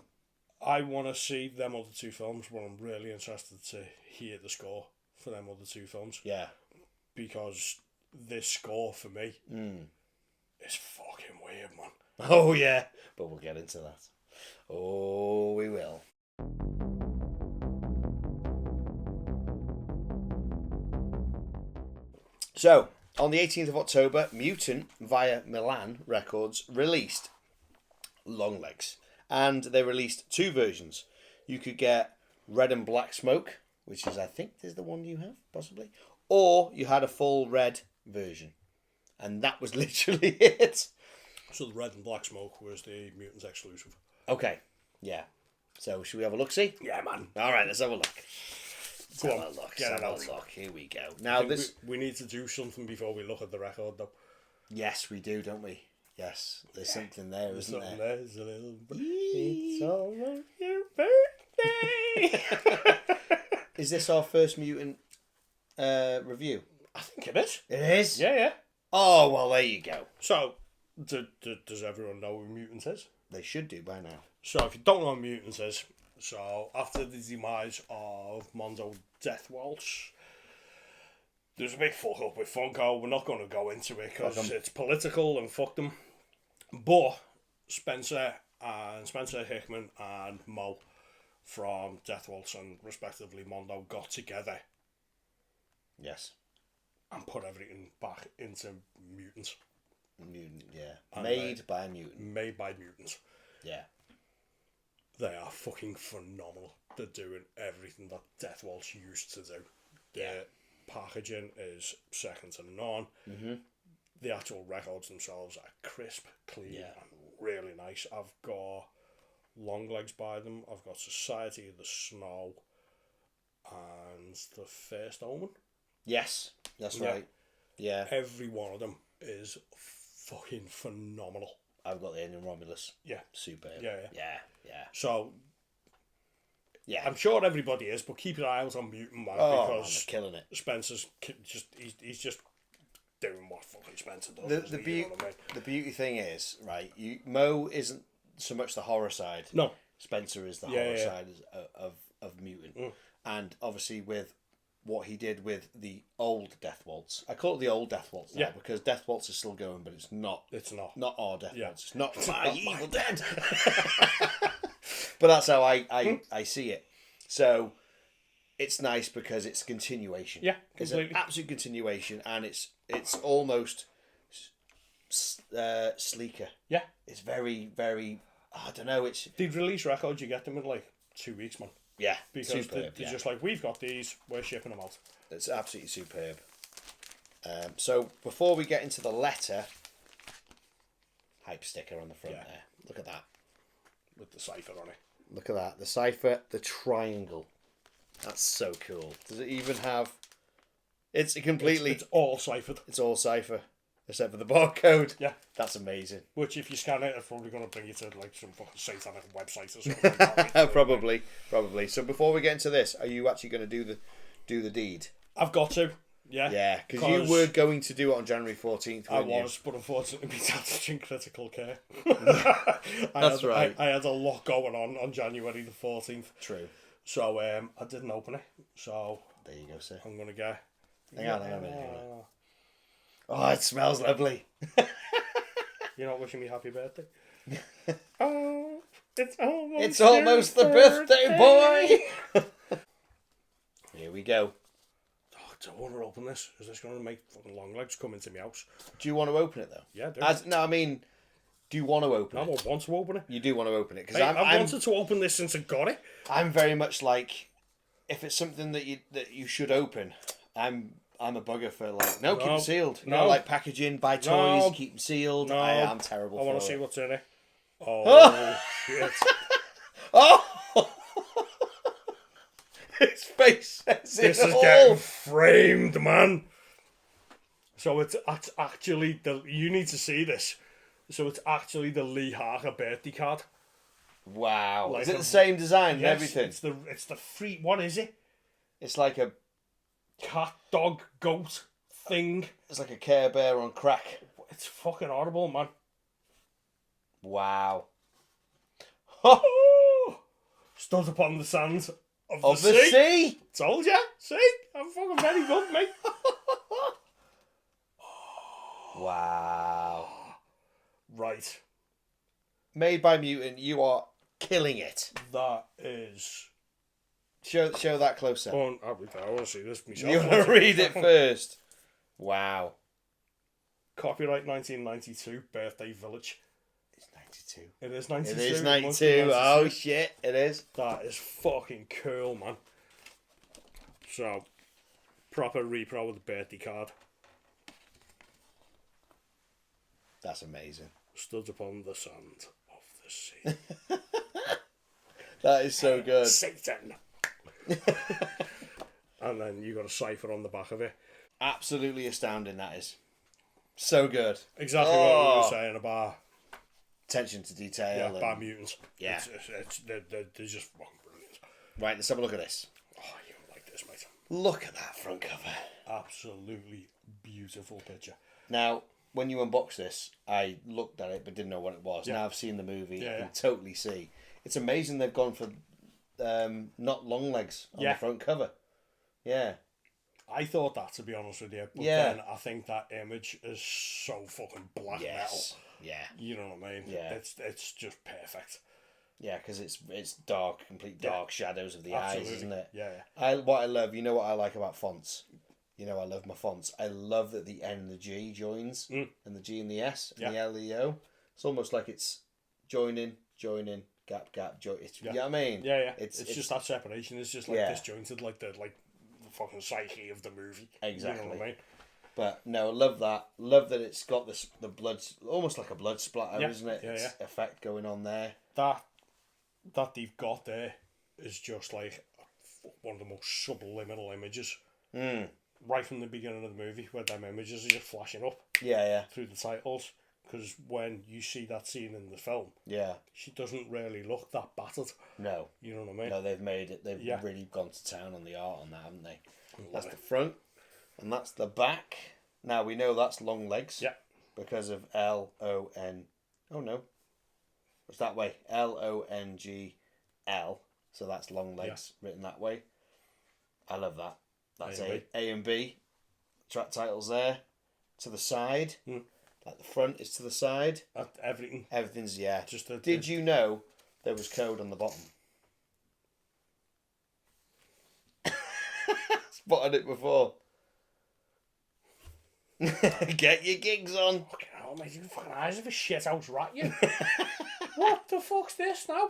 I want to see them other 2 films, but I'm really interested to hear the score for them other 2 films. Yeah. Because this score, for me, is fucking weird, man. Oh, yeah. But we'll get into that. Oh, we will. So, on the 18th of October, Mutant, via Milan Records, released Longlegs. And they released 2 versions. You could get Red and Black Smoke, which is, I think, is the one you have, possibly. Or you had a full red version. And that was literally it. So the Red and Black Smoke was the Mutants exclusive. Okay, yeah. So should we have a look-see? Yeah, man. All right, let's have a look. Go on, Have a look. get Have it a out. look. Here we go. Now this. We need to do something before we look at the record, though. Yes, we do, don't we? Yes, there's something there, There's isn't something there? there. There's a little... It's all your birthday. Is this our first Mutant review? I think it is. It is. Yeah. Oh well, there you go. So, does everyone know who Mutants is? They should do by now. So, if you don't know who Mutants is, so after the demise of Mondo Death Waltz, there's a big fuck up with Funko. We're not going to go into it because it's political and fuck them. But Spencer Hickman and Mo from Death Waltz and respectively Mondo got together Yes. and put everything back into Mutants. Mutant, yeah. And Made by Mutant. Made by Mutants. Yeah. They are fucking phenomenal. They're doing everything that Death Waltz used to do. Their packaging is second to none. Mm-hmm. The actual records themselves are crisp, clean, and really nice. I've got Longlegs by them. I've got Society of the Snow and The First Omen. Yes, that's right. Yeah. Every one of them is fucking phenomenal. I've got the Alien Romulus. Yeah. Superb. Yeah. So, Yeah. I'm sure everybody is, but keep your eye out on Mutant, man, Oh, because they're killing it. Spencer's just, he's just doing what fucking Spencer does. The you know what I mean? the beauty thing is, right, Mo isn't so much the horror side. No. Spencer is the horror side of Mutant. And obviously with what he did with the old Death Waltz. I call it the old Death Waltz now because Death Waltz is still going, but it's not. It's not. Not our Death Waltz. It's not Not my my Evil Dead. But that's how I see it. So it's nice because it's a continuation. Yeah, It's completely. an absolute continuation, and it's almost sleeker. Yeah. It's very, very. I don't know. It's They'd release records, you get them in like 2 weeks, man. yeah, Because superb. they're just like, we've got these, we're shipping them out. It's absolutely superb. So before we get into the letter, hype sticker on the front Yeah. there. Look at that. With the cipher on it. Look at that. The cipher, the triangle. That's so cool. Does it even have... It's completely... It's all ciphered. It's all cipher. Except for the barcode. Yeah. That's amazing. Which, if you scan it, it's probably going to bring you to like some fucking satanic website or something. Like that. Probably. So before we get into this, are you actually going to do the deed? I've got to. Yeah. Yeah, because you were going to do it on January 14th, I weren't you? was, but unfortunately my dad's in critical care. That's right. I had a lot going on January the 14th. True. So I didn't open it. So There you go, sir. I'm going to go. Hang on a minute. Oh, it smells lovely. You're not wishing me happy birthday? Oh, It's almost the birthday boy. Here we go. Oh, I don't want to open this. Is this going to make fucking Longlegs come into my house? Do you want to open it though? Yeah, do. Do you want to open I it? don't want to open it. You do want to open it because I've wanted to open this since I got it. I'm very much like, if it's something that you should open, I'm a bugger for like keep them sealed. No. Like packaging, buy toys, keep them sealed. No. I'm terrible. I want for to see it. what's in it. Oh shit! Oh, his face says This it is all. getting framed, man. So it's actually you need to see this. So it's actually the Lee Harker birthday card. Wow. Like Is it the same design and everything? It's the free. What is it? It's like a Cat, dog, goat thing. It's like a Care Bear on crack. It's fucking horrible, man. Wow. Stood upon the sands of Of the the sea. Told ya. See, I'm fucking very good, mate. Wow. Right. Made by Mutant, you are killing it. That is. Show that closer. I want to see this myself. You want to read it first. Wow. Copyright 1992, Birthday Village. It's 92. It is 92. It is It must be 92. Oh shit, it is. That is fucking cool, man. So, proper repro with the birthday card. That's amazing. Stood upon the sand of the sea. That is so good. Satan. And then you got a cipher on the back of it. Absolutely astounding, that is. So good. Exactly what we were saying about attention to detail. bad mutants. Yeah. They're just fucking brilliant. Right, let's have a look at this. Oh, you like this, mate. Look at that front cover. Absolutely beautiful picture. Now, when you unboxed this, I looked at it but didn't know what it was. Yeah. Now I've seen the movie, Yeah, I can yeah. totally see. It's amazing they've gone for not Longlegs on the front cover. Yeah. I thought that, to be honest with you. But Yeah. then I think that image is so fucking black Yes. metal. Yeah. You know what I mean? Yeah. It's just perfect. Yeah, because it's dark, complete dark shadows of the eyes, isn't it? Yeah. What I love, you know what I like about fonts? You know I love my fonts. I love that the N and the G joins, and the G and the S, and the L and the O. It's almost like it's joining, gap, join. You know what I mean? Yeah. It's just that separation. It's just like disjointed, like the fucking psyche of the movie. Exactly. You know what I mean? But no, I love that. Love that it's got the blood, almost like a blood splatter, isn't it? Yeah, It's effect going on there. That they've got there is just like one of the most subliminal images. Right from the beginning of the movie, where them images are just flashing up Yeah. through the titles. Because when you see that scene in the film, Yeah. she doesn't really look that battered. No. You know what I mean? No, they've made it. They've really gone to town on the art on that, haven't they? That's the front, and that's the back. Now we know that's Longlegs. Yeah. Because of L-O-N. Oh no. It's that way. L-O-N-G-L. So that's Longlegs written that way. I love that. That's A and B. Track titles there. To the side. Like the front is to the side. Everything. Everything's Just Did you know there was code on the bottom? Spotted it before. Get your gigs on. Fucking hell, mate, you fucking eyes of a shit house rat, you. What the fuck's this now?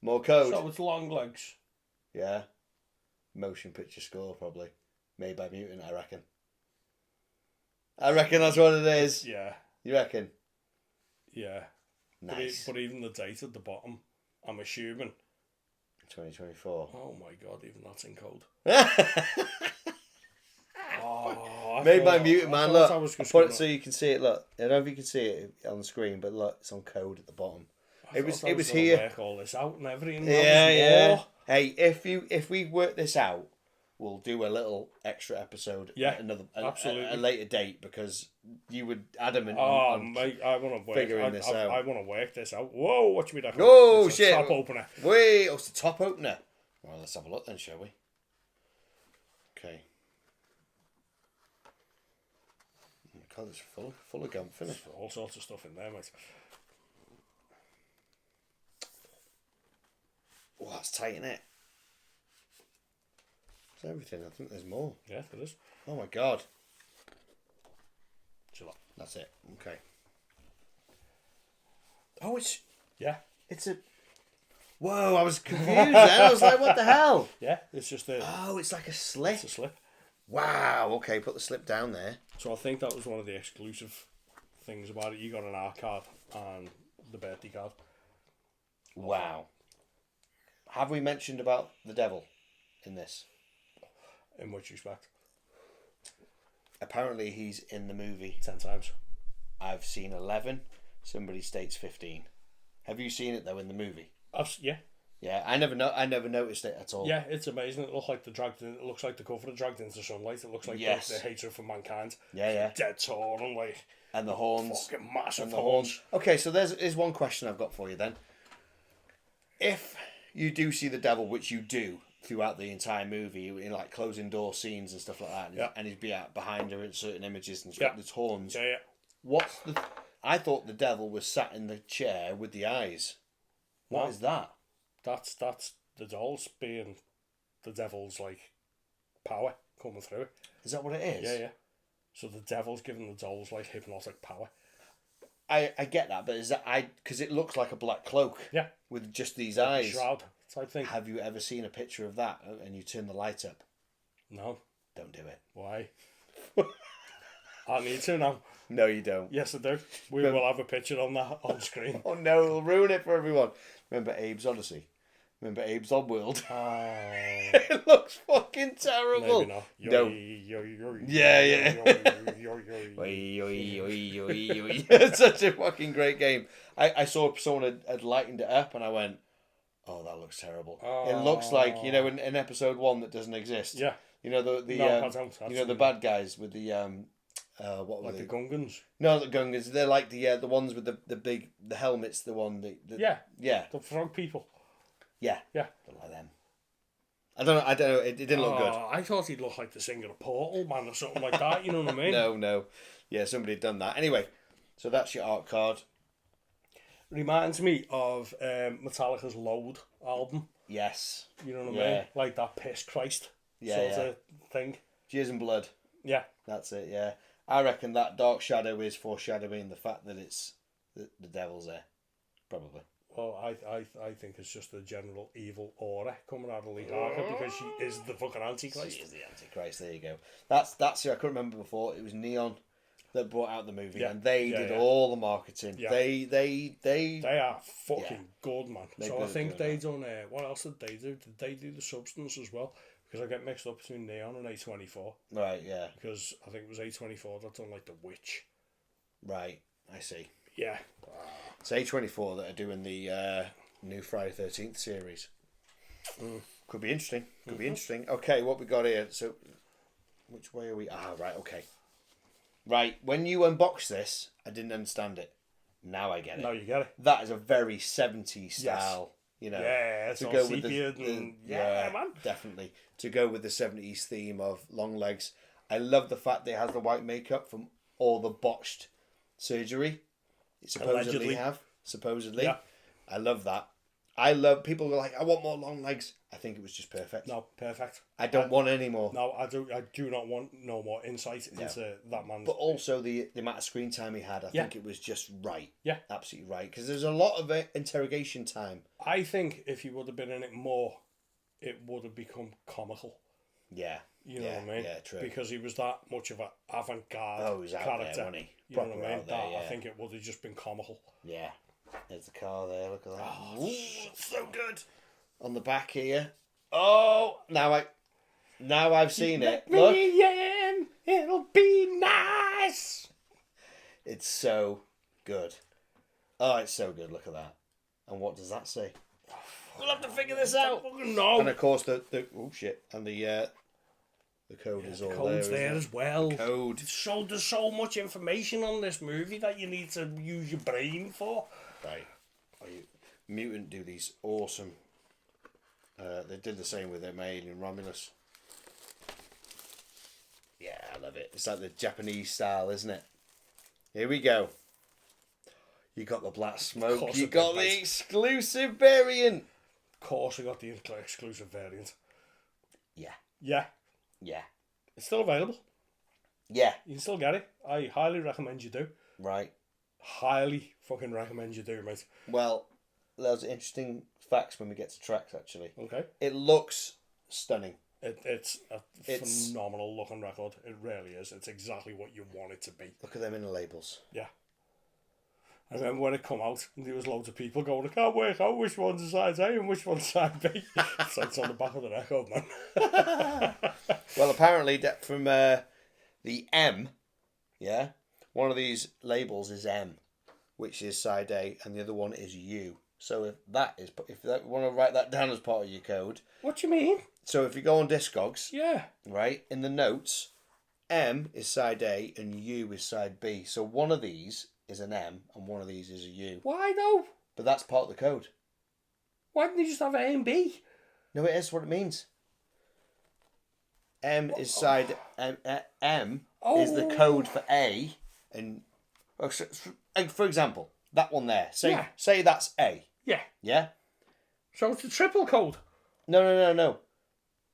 More code. So it's Longlegs. Yeah. Motion picture score, probably. Made by Mutant, I reckon. I reckon that's what it is. Yeah. You reckon? Yeah. Nice. But even the date at the bottom, I'm assuming. 2024. Oh my god, even that's in code. Made by Mutant Man. Look, I put it so you can see it. Look, I don't know if you can see it on the screen, but look, it's on code at the bottom. It was here. Work all this out and everything. Yeah. Hey, if we work this out, we'll do a little extra episode. Yeah, at absolutely. a later date, because you were adamant on mate, I want to figuring this out. I want to work this out. Whoa, watch me that. Oh shit! Top opener. Wait, it's the top opener. Well, let's have a look then, shall we? Okay. God, it's full of gum finish. All sorts of stuff in there, mate. Oh, that's tight, isn't it? That's everything. I think there's more. Yeah, there is. Oh my god. Chill out. That's it. Okay. Oh, it's a. Whoa! I was confused. Then I was like, "What the hell?" Yeah, it's just a. Oh, it's like a slip. It's a slip. Wow. Okay, put the slip down there. So I think that was one of the exclusive things about it. You got an art card and the birthday card. Wow. Have we mentioned about the devil in this? In which respect? Apparently he's in the movie 10 times. I've seen 11. Somebody states 15. Have you seen it though in the movie? Yeah. Yeah, I never noticed it at all. Yeah, it's amazing. It looks like it looks like the cover dragged into sunlight. It looks like the hatred for mankind. Yeah. Dead tall and like. And the horns. Fucking massive and the horns. Okay, so there's one question I've got for you then. If you do see the devil, which you do throughout the entire movie, in like closing door scenes and stuff like that, and he'd be out behind her in certain images and got his horns. Yeah. What's the? I thought the devil was sat in the chair with the eyes. What is that? That's the dolls being the devil's like power coming through it. Is that what it is? Yeah. So the devil's giving the dolls like hypnotic power. I get that, but is that because it looks like a black cloak? Yeah. With just these like eyes. A shroud type thing. Have you ever seen a picture of that and you turn the light up? No. Don't do it. Why? I need to now. No, you don't. Yes, I do. We will have a picture on that on screen. Oh no, it'll ruin it for everyone. Remember Abe's Odyssey? Remember Abe's Oddworld? Oh. It looks fucking terrible. Maybe not. No. Yeah. It's such a fucking great game. I saw someone had lightened it up and I went, oh, that looks terrible. It looks like, in episode 1 that doesn't exist. Yeah. You know the bad guys with the what were like they? the Gungans? No, the Gungans. They're like the ones with the big helmets. The one the frog people. Yeah. Don't like them. I don't know. It didn't look good. I thought he'd look like the singer of Portal Man or something like that. You know what I mean? No. Yeah, somebody had done that. Anyway, so that's your art card. Reminds me of Metallica's Load album. Yes. You know what I mean? Like that piss Christ sort of thing. Jizz and blood. Yeah. That's it, yeah. I reckon that dark shadow is foreshadowing the fact that it's the devil's there. Probably. Well, I think it's just a general evil aura coming out of Lee Harker because she is the fucking Antichrist. She is the Antichrist, there you go. That's who I couldn't remember before. It was Neon that brought out the movie and they did all the marketing. Yeah. They are fucking good, man. So I think good, they done what else did they do? Did they do the Substance as well? Because I get mixed up between Neon and A24. Right, yeah. Because I think it was A24 that done like The Witch. Right, I see. Yeah. It's A24 that are doing the new Friday 13th series. Could be interesting. Interesting. Okay, what we got here? So, which way are we? Right, okay. Right, when you unboxed this, I didn't understand it. Now I get it. Now you get it. That is a very 70s style, Yeah, it's to all go with sepia man. Definitely. To go with the 70s theme of Longlegs. I love the fact that it has the white makeup from all the botched surgery. Supposedly. Yeah. I love that. People are like, I want more long legs. I think it was just perfect. No, perfect. I don't want any more. No, I do not want no more insight into that man. But also the amount of screen time he had, I think it was just right. Yeah. Absolutely right. Because there's a lot of interrogation time. I think if he would have been in it more, it would have become comical. Yeah. You know what I mean? Yeah, true. Because he was that much of an avant-garde Oh, he's out character. there, wasn't he? You know Proper what I mean? out there, That, yeah. I think it would have just been comical. Yeah. There's the car there, look at that. Oh, Ooh, so good. On the back here. Oh, now I've seen it. Look. In, it'll be nice. It's so good. Oh, it's so good. Look at that. And what does that say? We'll have to figure this out. No. And of course the oh shit, and the code is all Code's there. there Isn't it? as well. Code. There's so much information on this movie that you need to use your brain for. Right. Mutant do these awesome. They did the same with them alien Romulus. Yeah, I love it. It's like the Japanese style, isn't it? Here we go. You got the black smoke. You got the exclusive variant. Of course, I got the exclusive variant. Yeah. Yeah. Yeah. It's still available. Yeah. You can still get it. I highly recommend you do. Right. Highly fucking recommend you do, mate. Well, there's interesting facts when we get to tracks, actually. Okay. It looks stunning. It's a phenomenal looking record. It really is. It's exactly what you want it to be. Look at them in the labels. Yeah. I remember when it come out, and there was loads of people going, I can't work out which one's a side A and which one's side B. So it's on the back of the record, man. Well, apparently from the M, yeah, one of these labels is M, which is side A, and the other one is U. So if you want to write that down as part of your code. What do you mean? So if you go on Discogs, Yeah. right, in the notes, M is side A and U is side B. So one of these is an M and one of these is a U. Why though? But that's part of the code. Why didn't you just have A and B? No, it is what it means. M is side M is the code for A, and for example, that one there. Say that's A. Yeah. Yeah. So it's a triple code. No.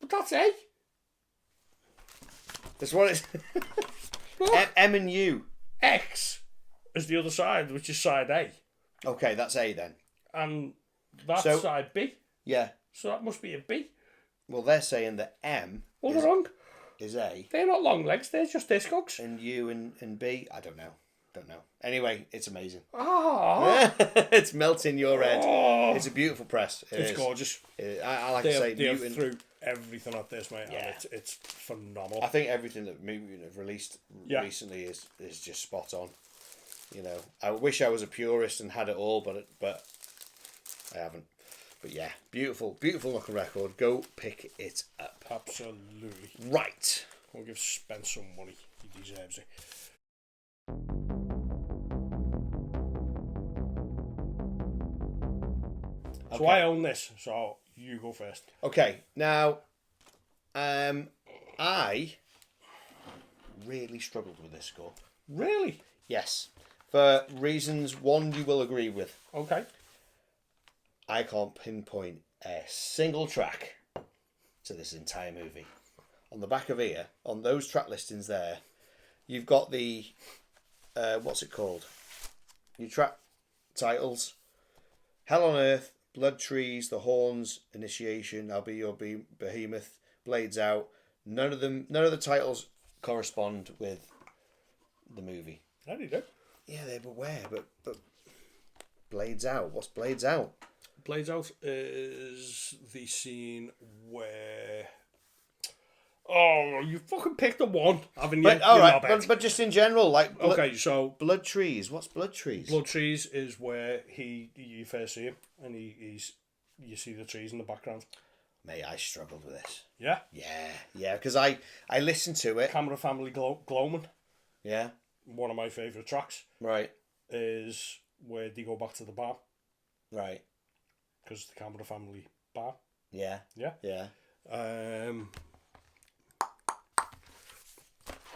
But that's A. That's what it's. M and U. X is the other side, which is side A. Okay, that's A then. And that's side B. Yeah. So that must be a B. Well, they're saying that M They're wrong. is A. They're not Longlegs, they're just Discogs. And U and B, I don't know. Anyway, it's amazing. Ah. It's melting your head. Oh. It's a beautiful press. It's gorgeous. I like to say Mutant threw everything at this, mate. Yeah. And it's phenomenal. I think everything that Mutant have released recently is just spot on. You know, I wish I was a purist and had it all, but I haven't. But yeah, beautiful looking record. Go pick it up. Absolutely. Right. We'll give Spence some money. He deserves it. So Okay. I own this, so you go first. Okay, now, I really struggled with this score. Really? Yes, for reasons one you will agree with. Okay. I can't pinpoint a single track to this entire movie. On the back of here, on those track listings there, you've got the, what's it called? Your track titles. Hell on Earth, Blood Trees, The Horns, Initiation, I'll Be Your Behemoth, Blades Out. None of the titles correspond with the movie. How do you do? Yeah, but where? But Blades Out. What's Blades Out? Blades Out is the scene where... Oh, you fucking picked the one, haven't you? But all right, but just in general, like so Blood Trees. What's Blood Trees? Blood Trees is where you first see him, and you see the trees in the background. Mate, I struggled with this. Yeah. Yeah, because I listened to it. Camera Family Glowman. Yeah. One of my favourite tracks. Right. Is where they go back to the bar. Right. Because the Camera Family bar. Yeah. Yeah. Yeah.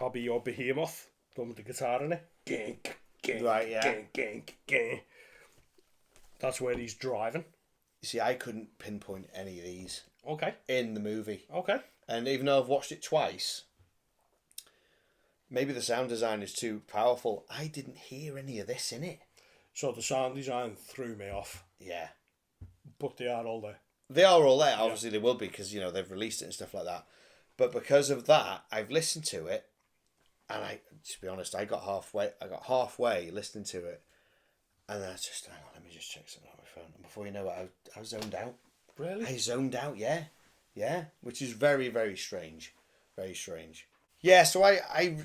I'll Be Your Behemoth. Done with the guitar in it. Gink, gink, right, yeah. Gink, gink, gink. That's where he's driving. You see, I couldn't pinpoint any of these. Okay. In the movie. Okay. And even though I've watched it twice, maybe the sound design is too powerful. I didn't hear any of this in it. So the sound design threw me off. Yeah. But they are all there. They are all there. Obviously, they will be because, they've released it and stuff like that. But because of that, I've listened to it, and to be honest, I got halfway listening to it, and then I just, hang on, let me just check something on my phone. And before you know it, I zoned out. Really? I zoned out, yeah. Yeah, which is very, very strange. Very strange. Yeah, so I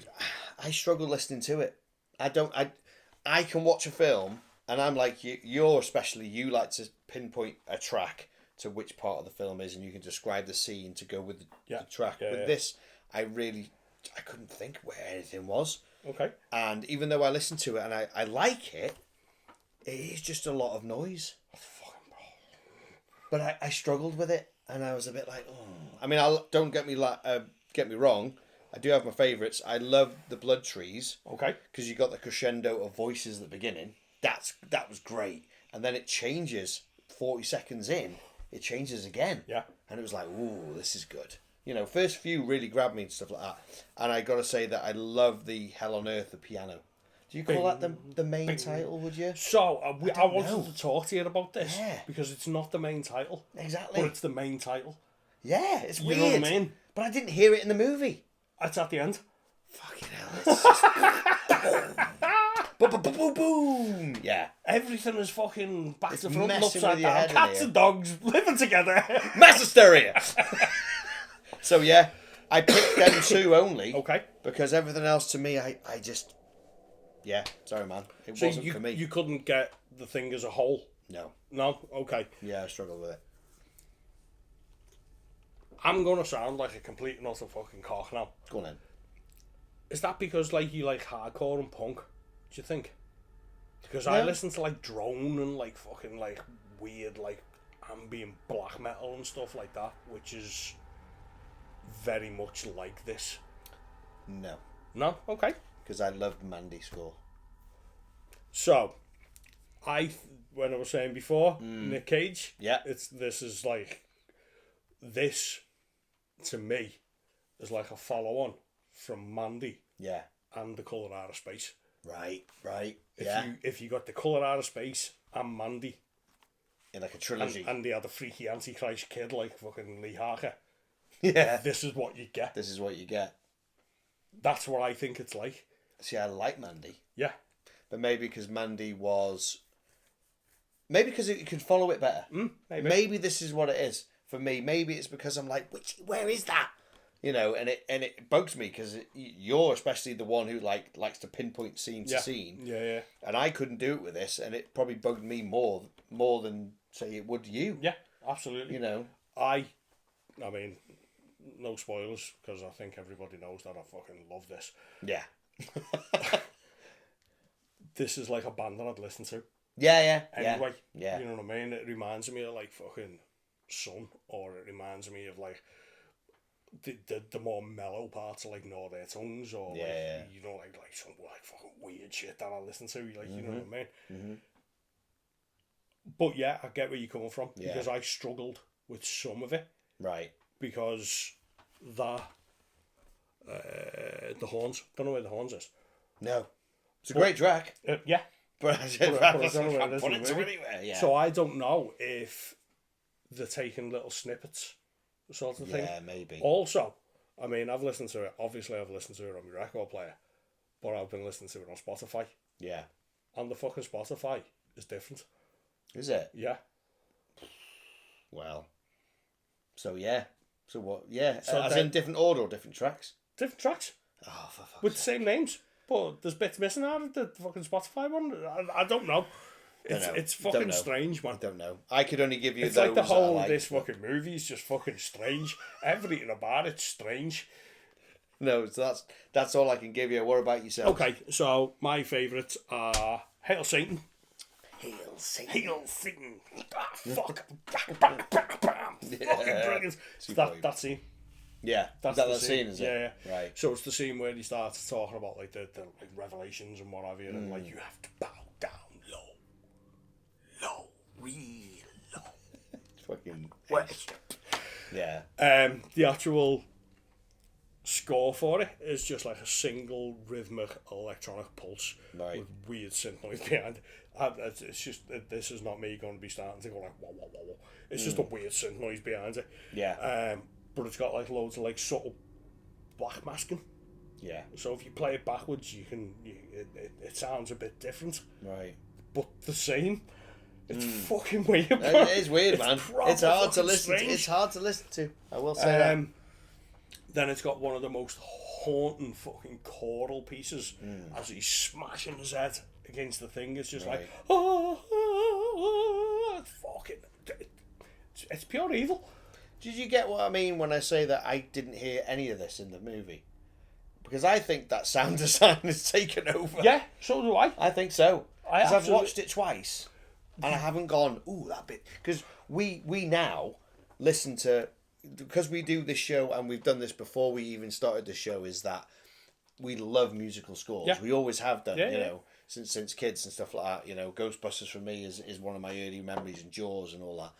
struggle listening to it. I can watch a film, and I'm like you like to pinpoint a track to which part of the film is, and you can describe the scene to go with the track. With this, I couldn't think where anything was. Okay. And even though I listen to it and I like it, it is just a lot of noise. But I struggled with it, and I was a bit like, oh. I mean, don't get me wrong. I do have my favourites. I love the Blood Trees. Okay. Because you got the crescendo of voices at the beginning. That was great. And then it changes 40 seconds in. It changes again. Yeah. And it was like, ooh, this is good. First few really grabbed me and stuff like that. And I got to say that I love the Hell on Earth, the piano. Do you call that the main title, would you? So, I wanted to talk to you about this. Yeah. Because it's not the main title. Exactly. But it's the main title. Yeah, it's weird. You know what I mean? But I didn't hear it in the movie. It's at the end. Fucking hell. It's just... boom, boom. Yeah. Everything is fucking back to front and messing upside with your down. head in Cats here. and dogs living together. Mass hysteria. So yeah, I picked them two only. Okay. Because everything else to me, I just... Yeah, sorry man. It wasn't for me. You couldn't get the thing as a whole? No. No? Okay. Yeah, I struggled with it. I'm going to sound like a complete and utter fucking cock now. Go on then. Is that because you like hardcore and punk? Do you think? Because No. I listen to drone and fucking weird ambient black metal and stuff like that, which is very much like this. No. No? Okay. Because I loved Mandy score. So, when I was saying before, Nick Cage. Yeah. This to me is like a follow-on from Mandy. Yeah. And The Colour Out of Space. Right. If you got The Colour Out of Space and Mandy. In like a trilogy. And they had a freaky Antichrist kid like fucking Lee Harker. Yeah. This is what you get. This is what you get. That's what I think it's like. See, I like Mandy. Yeah. But maybe because Mandy was... Maybe because you could follow it better. Maybe this is what it is. For me, maybe it's because I'm like, where is that? And it bugs me because you're especially the one who likes to pinpoint scene to scene. Yeah. And I couldn't do it with this, and it probably bugged me more than say it would you. Yeah, absolutely. I mean, no spoilers because I think everybody knows that I fucking love this. Yeah. This is like a band that I'd listen to. Yeah. Anyway, yeah. You know what I mean? It reminds me of fucking Sun, or it reminds me of the more mellow parts of Nor Their Tongues, or some fucking weird shit that I listen to. You know what I mean? Mm-hmm. But yeah, I get where you're coming from because I struggled with some of it. Right. Because the horns. Don't know where the horns is. No. It's a great track. Yeah. But I don't know where it is anywhere. Yeah. So I don't know if they're taking little snippets, sort of thing. Yeah, maybe. Also, I mean, I've listened to it. Obviously, I've listened to it on my record player, but I've been listening to it on Spotify. Yeah. And the fucking Spotify is different. Is it? Yeah. Well. So yeah. So what? Yeah. So as in different order or different tracks? Different tracks. Oh, for fuck's with the sake. same names. But there's bits missing out of the fucking Spotify one. I don't know. It's fucking strange, man. I don't know. I could only give you it's those. Like the whole like, this fucking movie is just fucking strange. Everything about it's strange. No, so that's all I can give you. What about yourself? Okay, so my favourites are Hail Satan. Hail Satan. Hail Satan. Ah, fuck. Bam. Fucking brilliant. That scene. Yeah, that's that scene, is it? Yeah. Right. So it's the scene where he starts talking about the revelations and what have you, and you have to bow down low, real low. Fucking worship. Yeah. The actual score for it is just like a single rhythmic electronic pulse with weird synth noise behind it. It's just this is not me going to be starting to go like whoa. It's just a weird synth noise behind it. Yeah. but it's got like loads of like subtle black masking. Yeah. So if you play it backwards, it sounds a bit different, Right. but the same. It's fucking weird. It is weird, man. It's hard to listen strange. to. It's hard to listen to. I will say that. Then it's got one of the most haunting fucking choral pieces as he's smashing his head against the thing. It's just like, it's fucking, it's pure evil. Did you get what I mean when I say that I didn't hear any of this in the movie? Because I think that sound design has taken over. Yeah, so do I. I think so. Because I've absolutely- watched it twice, and I haven't gone, ooh, that bit. Because we now listen to, because we do this show, and we've done this before we even started the show, is that we love musical scores. Yeah. We always have done, Yeah, you yeah. know, since kids and stuff like that. You know, Ghostbusters for me is one of my early memories, and Jaws and all that.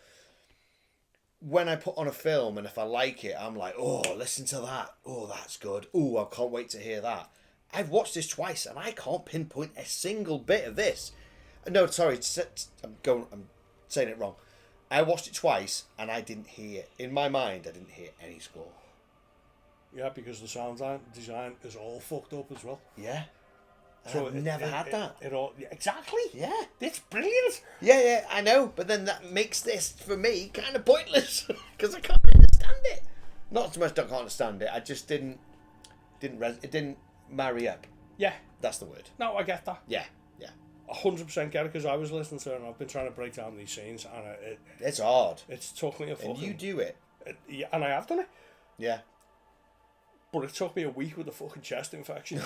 When I put on a film and if I like it, I'm like, oh, listen to that. Oh, that's good. Oh, I can't wait to hear that. I've watched this twice and I can't pinpoint a single bit of this. No, sorry, I'm saying it wrong. I watched it twice and I didn't hear, in my mind, I didn't hear any score. Yeah, because the sound design is all fucked up as well. Yeah. So I've never had that. It all exactly. Yeah. It's brilliant. Yeah, I know. But then that makes this, for me, kind of pointless. Because I can't understand it. Not so much I can't understand it. I just it didn't marry up. Yeah. That's the word. No, I get that. Yeah. 100% get it, because I was listening to it and I've been trying to break down these scenes and It's hard. it's took me a fucking... And you do it. Yeah, and I have done it. Yeah. But it took me a week with a fucking chest infection.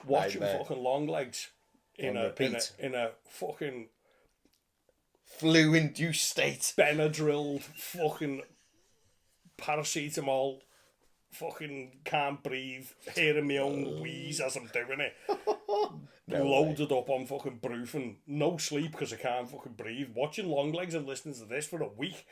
Watching Nightmare. fucking Longlegs in On a repeat. in a fucking Flu-induced state. Benadryl fucking paracetamol fucking can't breathe, hearing my own wheeze as I'm doing it. Loaded up on fucking Brufen, no sleep because I can't fucking breathe. Watching Longlegs and listening to this for a week.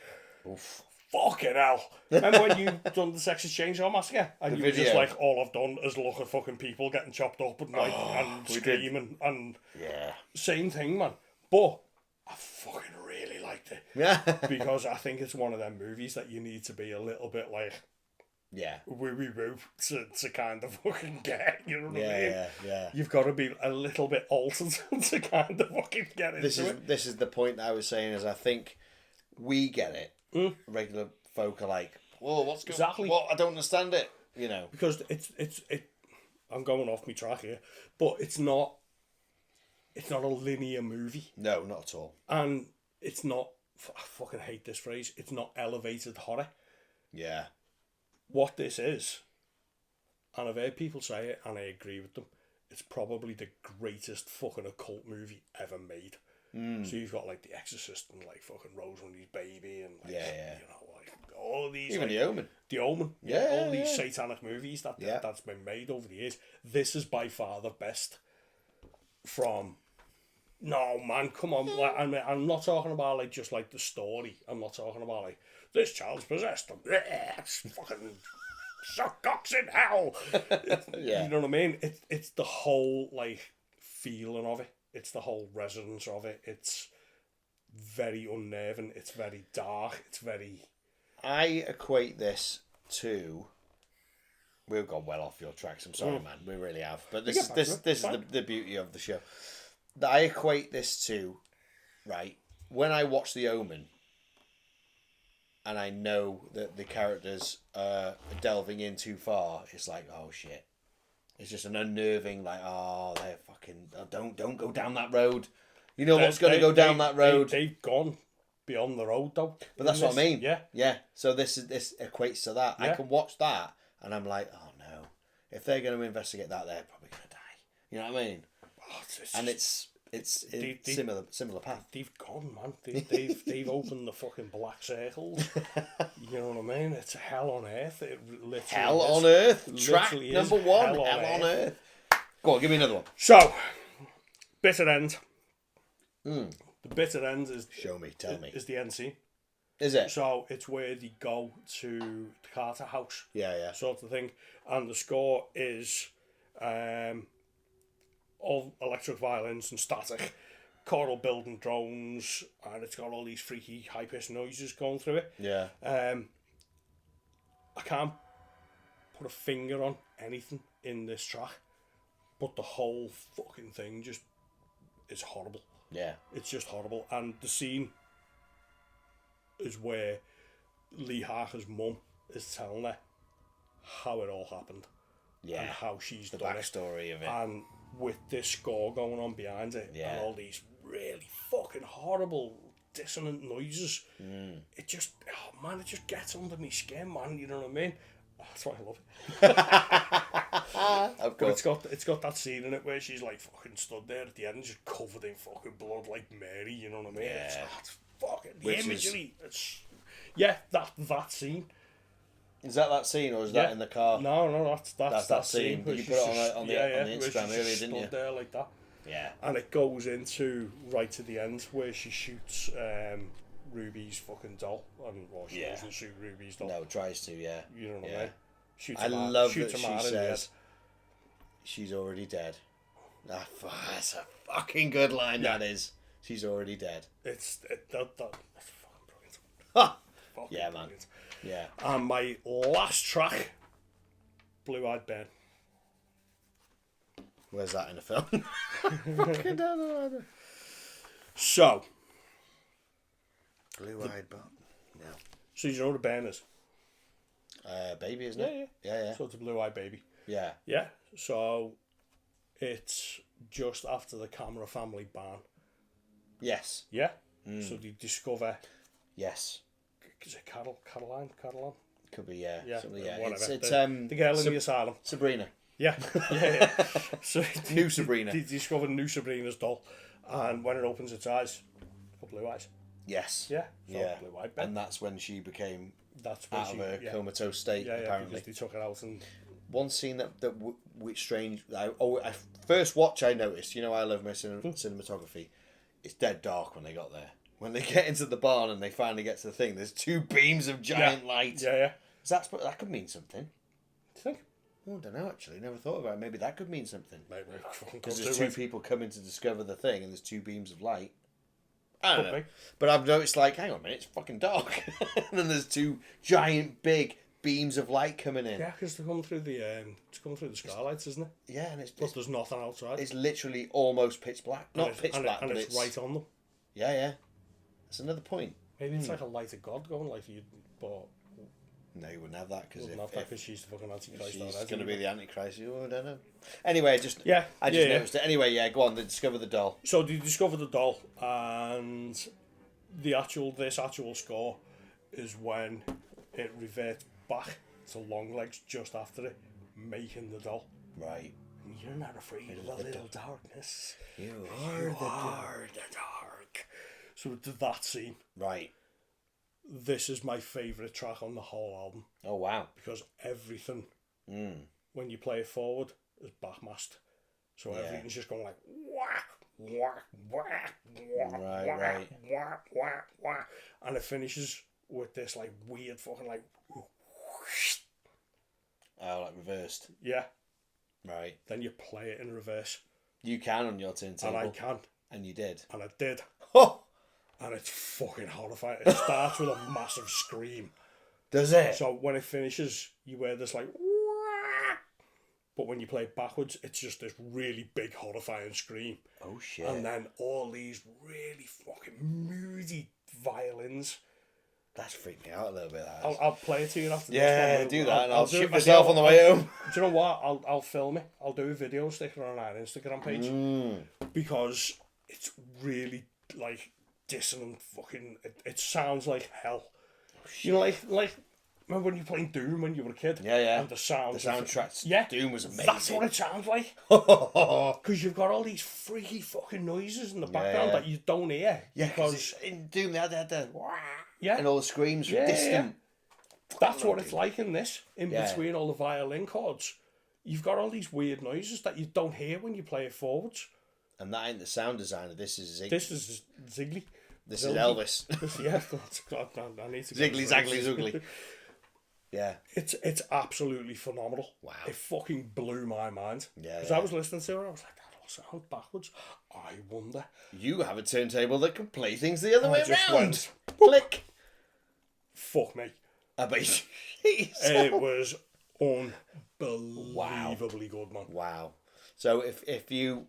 Oof. Fucking hell. Remember when you done the Texas Chainsaw Massacre? And The you were just video. like, all I've done is look at fucking people getting chopped up and like and we did. screaming and Yeah. same thing, man. But I fucking really liked it. Yeah. Because I think it's one of them movies that you need to be a little bit like Yeah. woo to kind of fucking get, you know what I mean? Yeah. You've got to be a little bit altered to kind of fucking get into it. This is the point that I was saying, is I think we get it. Regular folk are like, whoa, what's going on? Exactly. What? I don't understand it. You know. Because it's I'm going off my track here, but it's not a linear movie, No, not at all. and it's not. I fucking hate this phrase. It's not elevated horror. Yeah. What this is, and I've heard people say it, and I agree with them. It's probably the greatest fucking occult movie ever made. So you've got like The Exorcist and like fucking Rosemary's Baby and like, Yeah. you know, like all of these, Even like, The Omen. The Omen, Yeah, all these yeah. satanic movies that's been made over the years. This is by far the best. From, no man, come on, like, I'm not talking about like just like the story. I'm not talking about like this child's possessed. It's fucking suck cocks in hell. Yeah. You know what I mean? It's the whole like feeling of it. It's the whole resonance of it. It's very unnerving. It's very dark. It's very... I equate this to... We've gone well off your tracks. I'm sorry, man. We really have. But this get back to it. is Fine. the beauty of the show. That I equate this to, right, when I watch The Omen, and I know that the characters are delving in too far, it's like, oh shit. It's just an unnerving, like, oh, they're fucking... Don't go down that road. You know what's going to go down that road. They've gone beyond the road, though. But that's what I mean. Yeah. Yeah. So this equates to that. I Yeah. can watch that and I'm like, oh no. If they're going to investigate that, they're probably going to die. You know what I mean? Oh, And it's similar path. They've gone, man. They've opened the fucking black circles. You know what I mean? It's hell on earth. It literally Hell is. on earth. Track Literally is number one. hell on Hell on earth. earth. Go on, give me another one. So, bitter end. The bitter end is Show me. Tell me. is the end scene. Is it? So it's where they go to the Carter house, Yeah. sort of thing, and the score is all electric violins and static, choral building drones, and it's got all these freaky high pitched noises going through it. Yeah. I can't put a finger on anything in this track, but the whole fucking thing just is horrible. Yeah. It's just horrible. And the scene is where Lee Harker's mum is telling her how it all happened. Yeah. And how she's The done backstory of it. And with this score going on behind it, Yeah. and all these really fucking horrible dissonant noises, it just, oh man, it just gets under my skin, man. You know what I mean? That's why I love it. Of But course. it's got that scene in it where she's like fucking stood there at the end, just covered in fucking blood like Mary. You know what I mean? Yeah. It's fucking the Which is- imagery. It's that scene. Is that scene, or is that in the car? No, that's that scene. where You she's put it on just- on the where Instagram she's earlier, just didn't you? stood there like that. Yeah. And it goes into right to the end where she shoots Ruby's fucking doll. Well, she doesn't shoot Ruby's doll. No, tries to, yeah. You know what Yeah. I mean? Shoots I him out- love shoots that him out she in the head. says she's already dead. That's a fucking good line, that is. She's already dead. That's fucking brilliant. Ha! Fucking Yeah, man. brilliant. Yeah. And my last track, Blue Eyed Ben. Where's that in the film? Fucking don't know. So, Blue-eyed butt. Yeah. so you know what a Ben is? Baby, isn't it? Yeah. So it's a Blue Eyed Baby. Yeah. Yeah. So it's just after the Camera family ban. Yes. Yeah. So they discover, Yes. is it Caroline? Could be, yeah. Yeah. Something, yeah. Whatever. It's the girl in the asylum. Sabrina. Yeah. Yeah. So New Sabrina. They discover new Sabrina's doll, and when it opens its eyes, got blue eyes. Yes. Yeah. So Yeah. Blue Eyed Ben. And that's when she became That's when out of her comatose state, yeah, apparently. because they took it out and One scene that strange. I first watch I noticed. You know, I love my cinematography. It's dead dark when they got there. When they get into the barn and they finally get to the thing, there's two beams of giant light. Yeah. That could mean something. Do you think? Oh, I don't know. Actually, never thought about it. Maybe that could mean something. Maybe Because there's two people coming to discover the thing, and there's two beams of light. I don't Could know. be. But I've noticed, like, hang on a minute, it's fucking dark. And then there's two giant, big beams of light coming in. Yeah, because they're coming through the skylights, isn't it? Yeah, and But there's nothing outside. it's literally almost pitch black. Not pitch black, and but it's right on them. Yeah. That's another point. Maybe it's like a light of God going like you, but No, you wouldn't have that because because she's the fucking Antichrist. she's going to be the Antichrist. Oh, I don't know. Anyway, I just Yeah, noticed it. Anyway, yeah, go on. They discover the doll. So they discover the doll, and this actual score is when it reverts back to Longlegs just after it making the doll. Right. You're not afraid of the little darkness. You You are the dark. So to that scene, Right. this is my favourite track on the whole album Oh, wow. because everything, when you play it forward, is backmasked. So everything's just going like whack, whack, whack, whack, Right, whack, right. whack, whack, whack, and it finishes with this like weird fucking like whoosh. Oh, like reversed. Yeah. Right. Then you play it in reverse, You can on your turntable. and I can, And you did. and I did, Oh! and it's fucking horrifying. It starts with a massive scream. Does it? So when it finishes, you wear this like whack, but when you play it backwards, it's just this really big horrifying scream. Oh, shit. And then all these really fucking moody violins. That's freaked me out a little bit. That is. I'll play it to you after Yeah, this one. do that, and I'll do a shoot video. myself on the way home. Do you know what? I'll film it. I'll do a video, stick it on our Instagram page because it's really like dissonant. Fucking, it sounds like hell. You know, like remember when you were playing Doom when you were a kid? Yeah. And the sound, The soundtrack. yeah, Doom was amazing. That's what it sounds like. Because you've got all these freaky fucking noises in the background that you don't hear. Yeah, because in Doom they had the yeah, and all the screams from distant. that's what it's like in this. In Yeah. between all the violin chords, you've got all these weird noises that you don't hear when you play it forwards. And that ain't the sound designer. This is Zig. This is Ziggly. This is Elvis. Yeah, I need to. Ziggly, zaggly, zoogly. Yeah. It's absolutely phenomenal. Wow. It fucking blew my mind. Yeah, Because yeah. I was listening to it, I was like, that all sounds backwards. I wonder. You have a turntable that can play things the other way just around. went, Click. Fuck me. I bet It was unbelievably good, man. Wow. So if you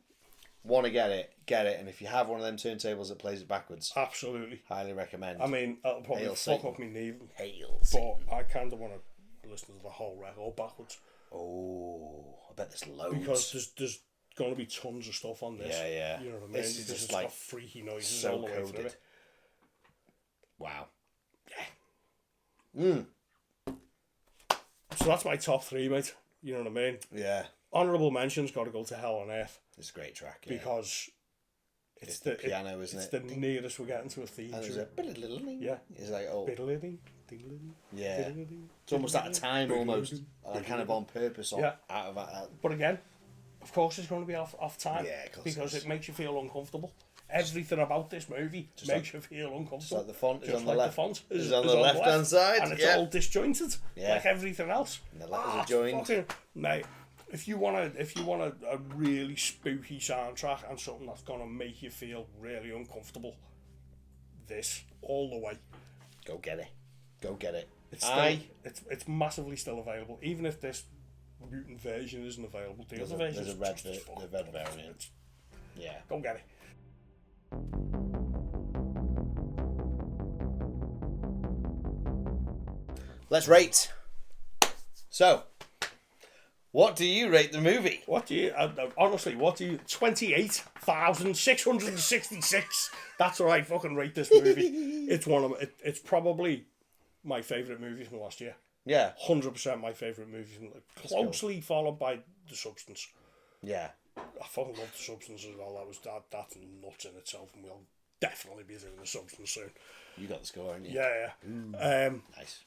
want to get it, and if you have one of them turntables that plays it backwards, Absolutely. highly recommend. I mean, that'll probably Hail fuck Satan. up my knee, Hail but Satan. I kind of want to listen to the whole record backwards. Oh, I bet there's loads. Because there's going to be tons of stuff on this. Yeah. You know what I mean? This is Because just it's like got freaky noises so all the way through coded. it. Wow. So that's my top 3, mate. You know what I mean? Yeah. Honourable mentions got to go to Hell on Earth. It's a great track. Yeah. Because it's the piano, isn't it's it? the nearest we're getting to a theme. And there's a Yeah. It's like yeah. It's almost out of time, almost. Like kind of on purpose, out of that. But again, of course, it's going to be off time. Yeah, of course because it is. it makes you feel uncomfortable. Everything about this movie makes you feel uncomfortable. Just like the font is Just on the like left. the font is on the left-hand side. and it's all disjointed, Yeah. like everything else. And the letters are joined. Mate, if you want a really spooky soundtrack and something that's gonna make you feel really uncomfortable, this all the way. Go get it. Go get it. It's still, it's massively still available, even if this mutant version isn't available. The other version There's is a red, just as fucking the red variant. Yeah. Go get it. Let's rate. So, what do you rate the movie? What do you honestly? What do you? 28,666. That's what I fucking rate this movie. It's one of it's probably my favourite movie from last year. Yeah. 100% my favourite movie, closely followed by The Substance. Yeah. I fucking love The Substance as well. That's nuts in itself, and we'll definitely be doing The Substance soon. You got the score, haven't you? Yeah. Nice.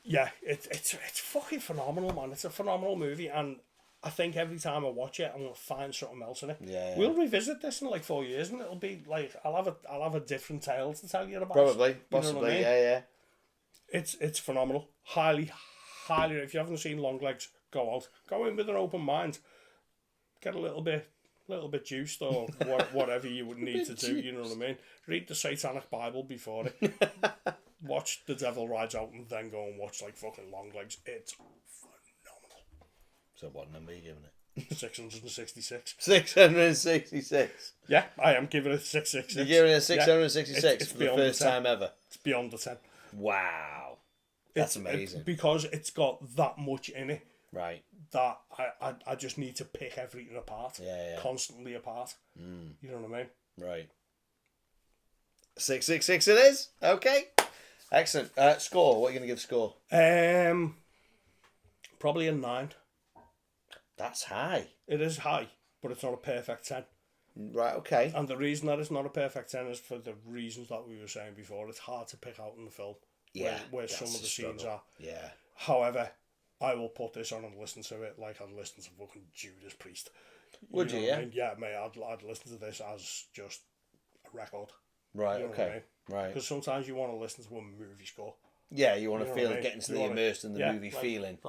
Yeah, it's fucking phenomenal, man. It's a phenomenal movie, and I think every time I watch it, I'm gonna find something else in it. Yeah. We'll revisit this in like 4 years, and it'll be like I'll have a different tale to tell you about. Probably, You know possibly, what I mean? yeah. It's phenomenal. Highly. If you haven't seen Longlegs, go out. Go in with an open mind. Get a little bit juiced or whatever you would need to do. You know what I mean? Read the Satanic Bible before it. Watch The Devil Rides Out and then go and watch like fucking Longlegs. It's phenomenal. So what number are you giving it? 666. 666. Yeah, I am giving it 666. You're giving it 666 Yeah, it's for the beyond first 10. time ever. It's beyond the 10. Wow. That's amazing. Because it's got that much in it. Right. That I just need to pick everything apart. Yeah. Constantly apart. You know what I mean? Right. 666 it is. Okay. Excellent. Score. What are you going to give score? Probably a 9. That's high. It is high, but it's not a perfect 10. Right, okay. And the reason that it's not a perfect 10 is for the reasons that we were saying before. It's hard to pick out in the film where some of the scenes are. Yeah. However, I will put this on and listen to it like I'd listen to fucking Judas Priest. Would you, know yeah? what I mean? Yeah, mate, I'd listen to this as just a record. Right, You know okay. what I mean? Right. Because sometimes you want to listen to a movie score. Yeah, you want to You know feel what I mean? get into You the wanna- immersed in the yeah, movie like, feeling. I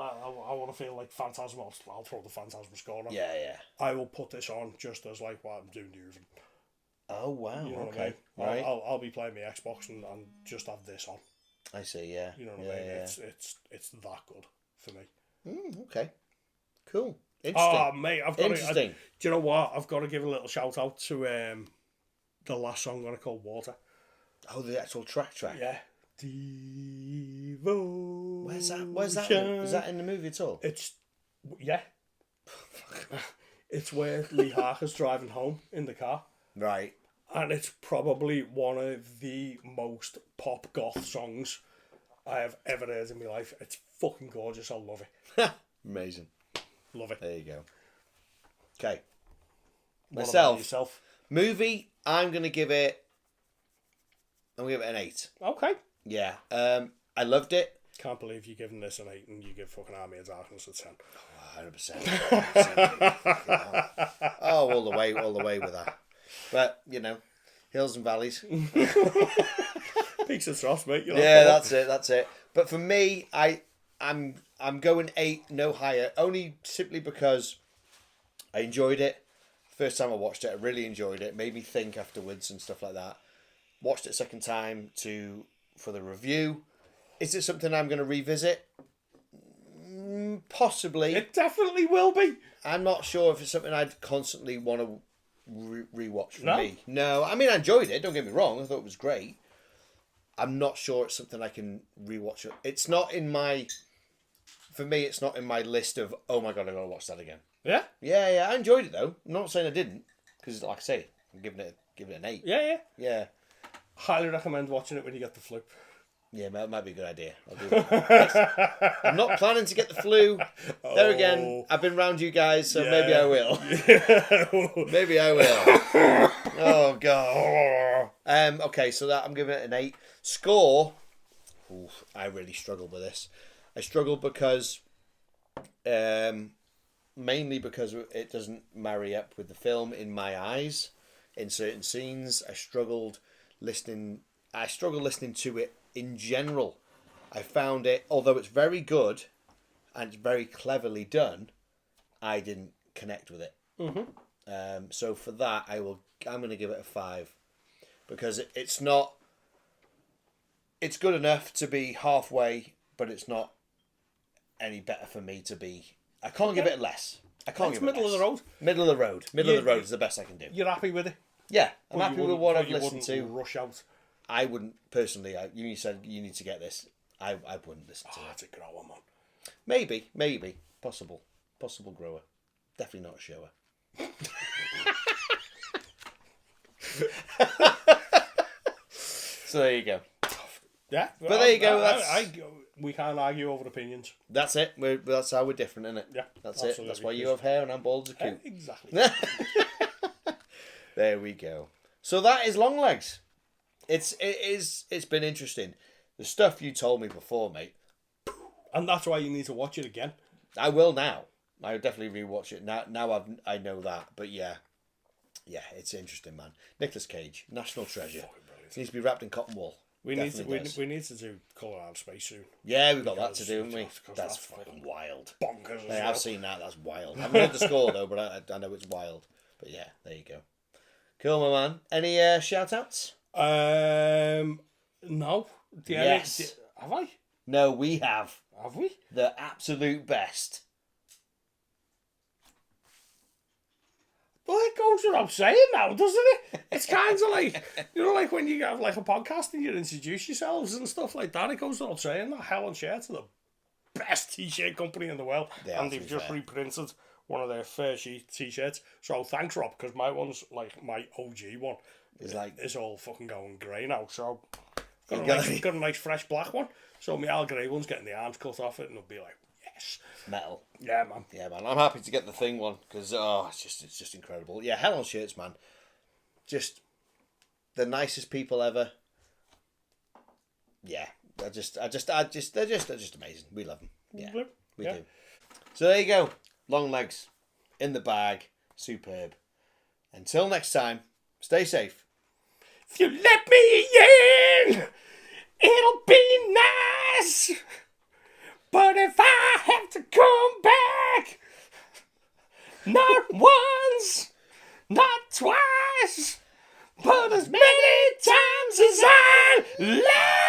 want to feel like Phantasm. I'll throw the Phantasm score on. Yeah. I will put this on just as like what I'm doing even. Oh wow. You know what I Okay. mean? Right. I'll be playing my Xbox and just have this on. I see. Yeah. You know what I mean? It's that good for me. Okay. Cool. Interesting. Oh mate, I've got Interesting. do you know what? I've got to give a little shout out to the last song on it called Water. Oh, the actual track. Yeah. Devotion. Where's that? Is that in the movie at all? It's it's where Lee Harker's driving home in the car. Right. And it's probably one of the most pop goth songs I have ever heard in my life. It's fucking gorgeous. I love it. Amazing. Love it. There you go. Okay. What about yourself? Movie. I'm gonna give it an 8. Okay. Yeah. I loved it. Can't believe you're giving this an 8 and you give fucking Army of Darkness a 10. 100%. Oh, all the way with that. But hills and valleys. Peaks and troughs, mate. Yeah, that's it. But for me, I'm going 8, no higher, only simply because I enjoyed it. First time I watched it, I really enjoyed it. Made me think afterwards and stuff like that. Watched it a second time for the review. Is it something I'm going to revisit? Possibly. It definitely will be. I'm not sure if it's something I'd constantly want to rewatch for No? me. No, I mean, I enjoyed it, don't get me wrong. I thought it was great. I'm not sure it's something I can rewatch. It's not in my... For me, it's not in my list of, oh my God, I've got to watch that again. Yeah? Yeah, I enjoyed it, though. I'm not saying I didn't. Because, like I say, I'm giving it an 8. Yeah. Yeah. Highly recommend watching it when you get the flu. Yeah, that might be a good idea. I'll do that. I'm not planning to get the flu. There again, I've been round you guys, so maybe I will. Maybe I will. Oh, God. Okay, so that I'm giving it an 8. Score. Oof, I really struggled with this. I struggled because... mainly because it doesn't marry up with the film in my eyes. In certain scenes, I struggled listening to it in general. I found it, although it's very good and it's very cleverly done, I didn't connect with it. Mm-hmm. So for that, I'm going to give it a 5 because it's not. It's good enough to be halfway, but it's not any better for me to be. I can't give it less. I can't give it middle less. of the road. Middle of the road. Middle of the road is the best I can do. You're happy with it? Yeah, I'm happy with what I've listened to. Rush out. I wouldn't personally. You said you need to get this. I wouldn't listen to it. That's a grower, man. Maybe possible grower. Definitely not a shower. So there you go. Yeah, but there you go. We can't argue over opinions. That's it. That's how we're different, isn't it? Yeah, that's absolutely. It. That's why you have hair and I'm bald as a coot. Exactly. There we go. So that is Longlegs. It's been interesting. The stuff you told me before, mate. And that's why you need to watch it again. I will now. I will definitely rewatch it now. Now I know that. But yeah, it's interesting, man. Nicolas Cage, national treasure. Needs to be wrapped in cotton wool. We need to do Colour Out Space soon. Yeah, we've got that to do, haven't we? That's fucking wild. Bonkers. I've seen that. That's wild. I haven't heard the score though, but I know it's wild. But yeah, there you go. Cool, my man. Any shout outs? No. Yes. Have I? No, we have. Have we? The absolute best. Well, it goes without saying now, doesn't it? It's kind of like, like when you have like a podcast and you introduce yourselves and stuff like that. It goes without saying that Hell and Shirts are the best t-shirt company in the world. And they've just reprinted one of their first t-shirts. So thanks, Rob, because my one's like my OG one. It's all fucking going grey now. So got a nice fresh black one. So my Al Grey one's getting the arms cut off it and it'll be like, yes. Metal. Yeah, man. I'm happy to get the thing one because it's just incredible. Yeah, Hell on Shirts, man. Just the nicest people ever. Yeah, they're just amazing. We love them. Yeah, we do. So there you go. Longlegs in the bag. Superb. Until next time, stay safe. If you let me in, it'll be nice. But if I have to come back, not once, not twice, but as many times as I like.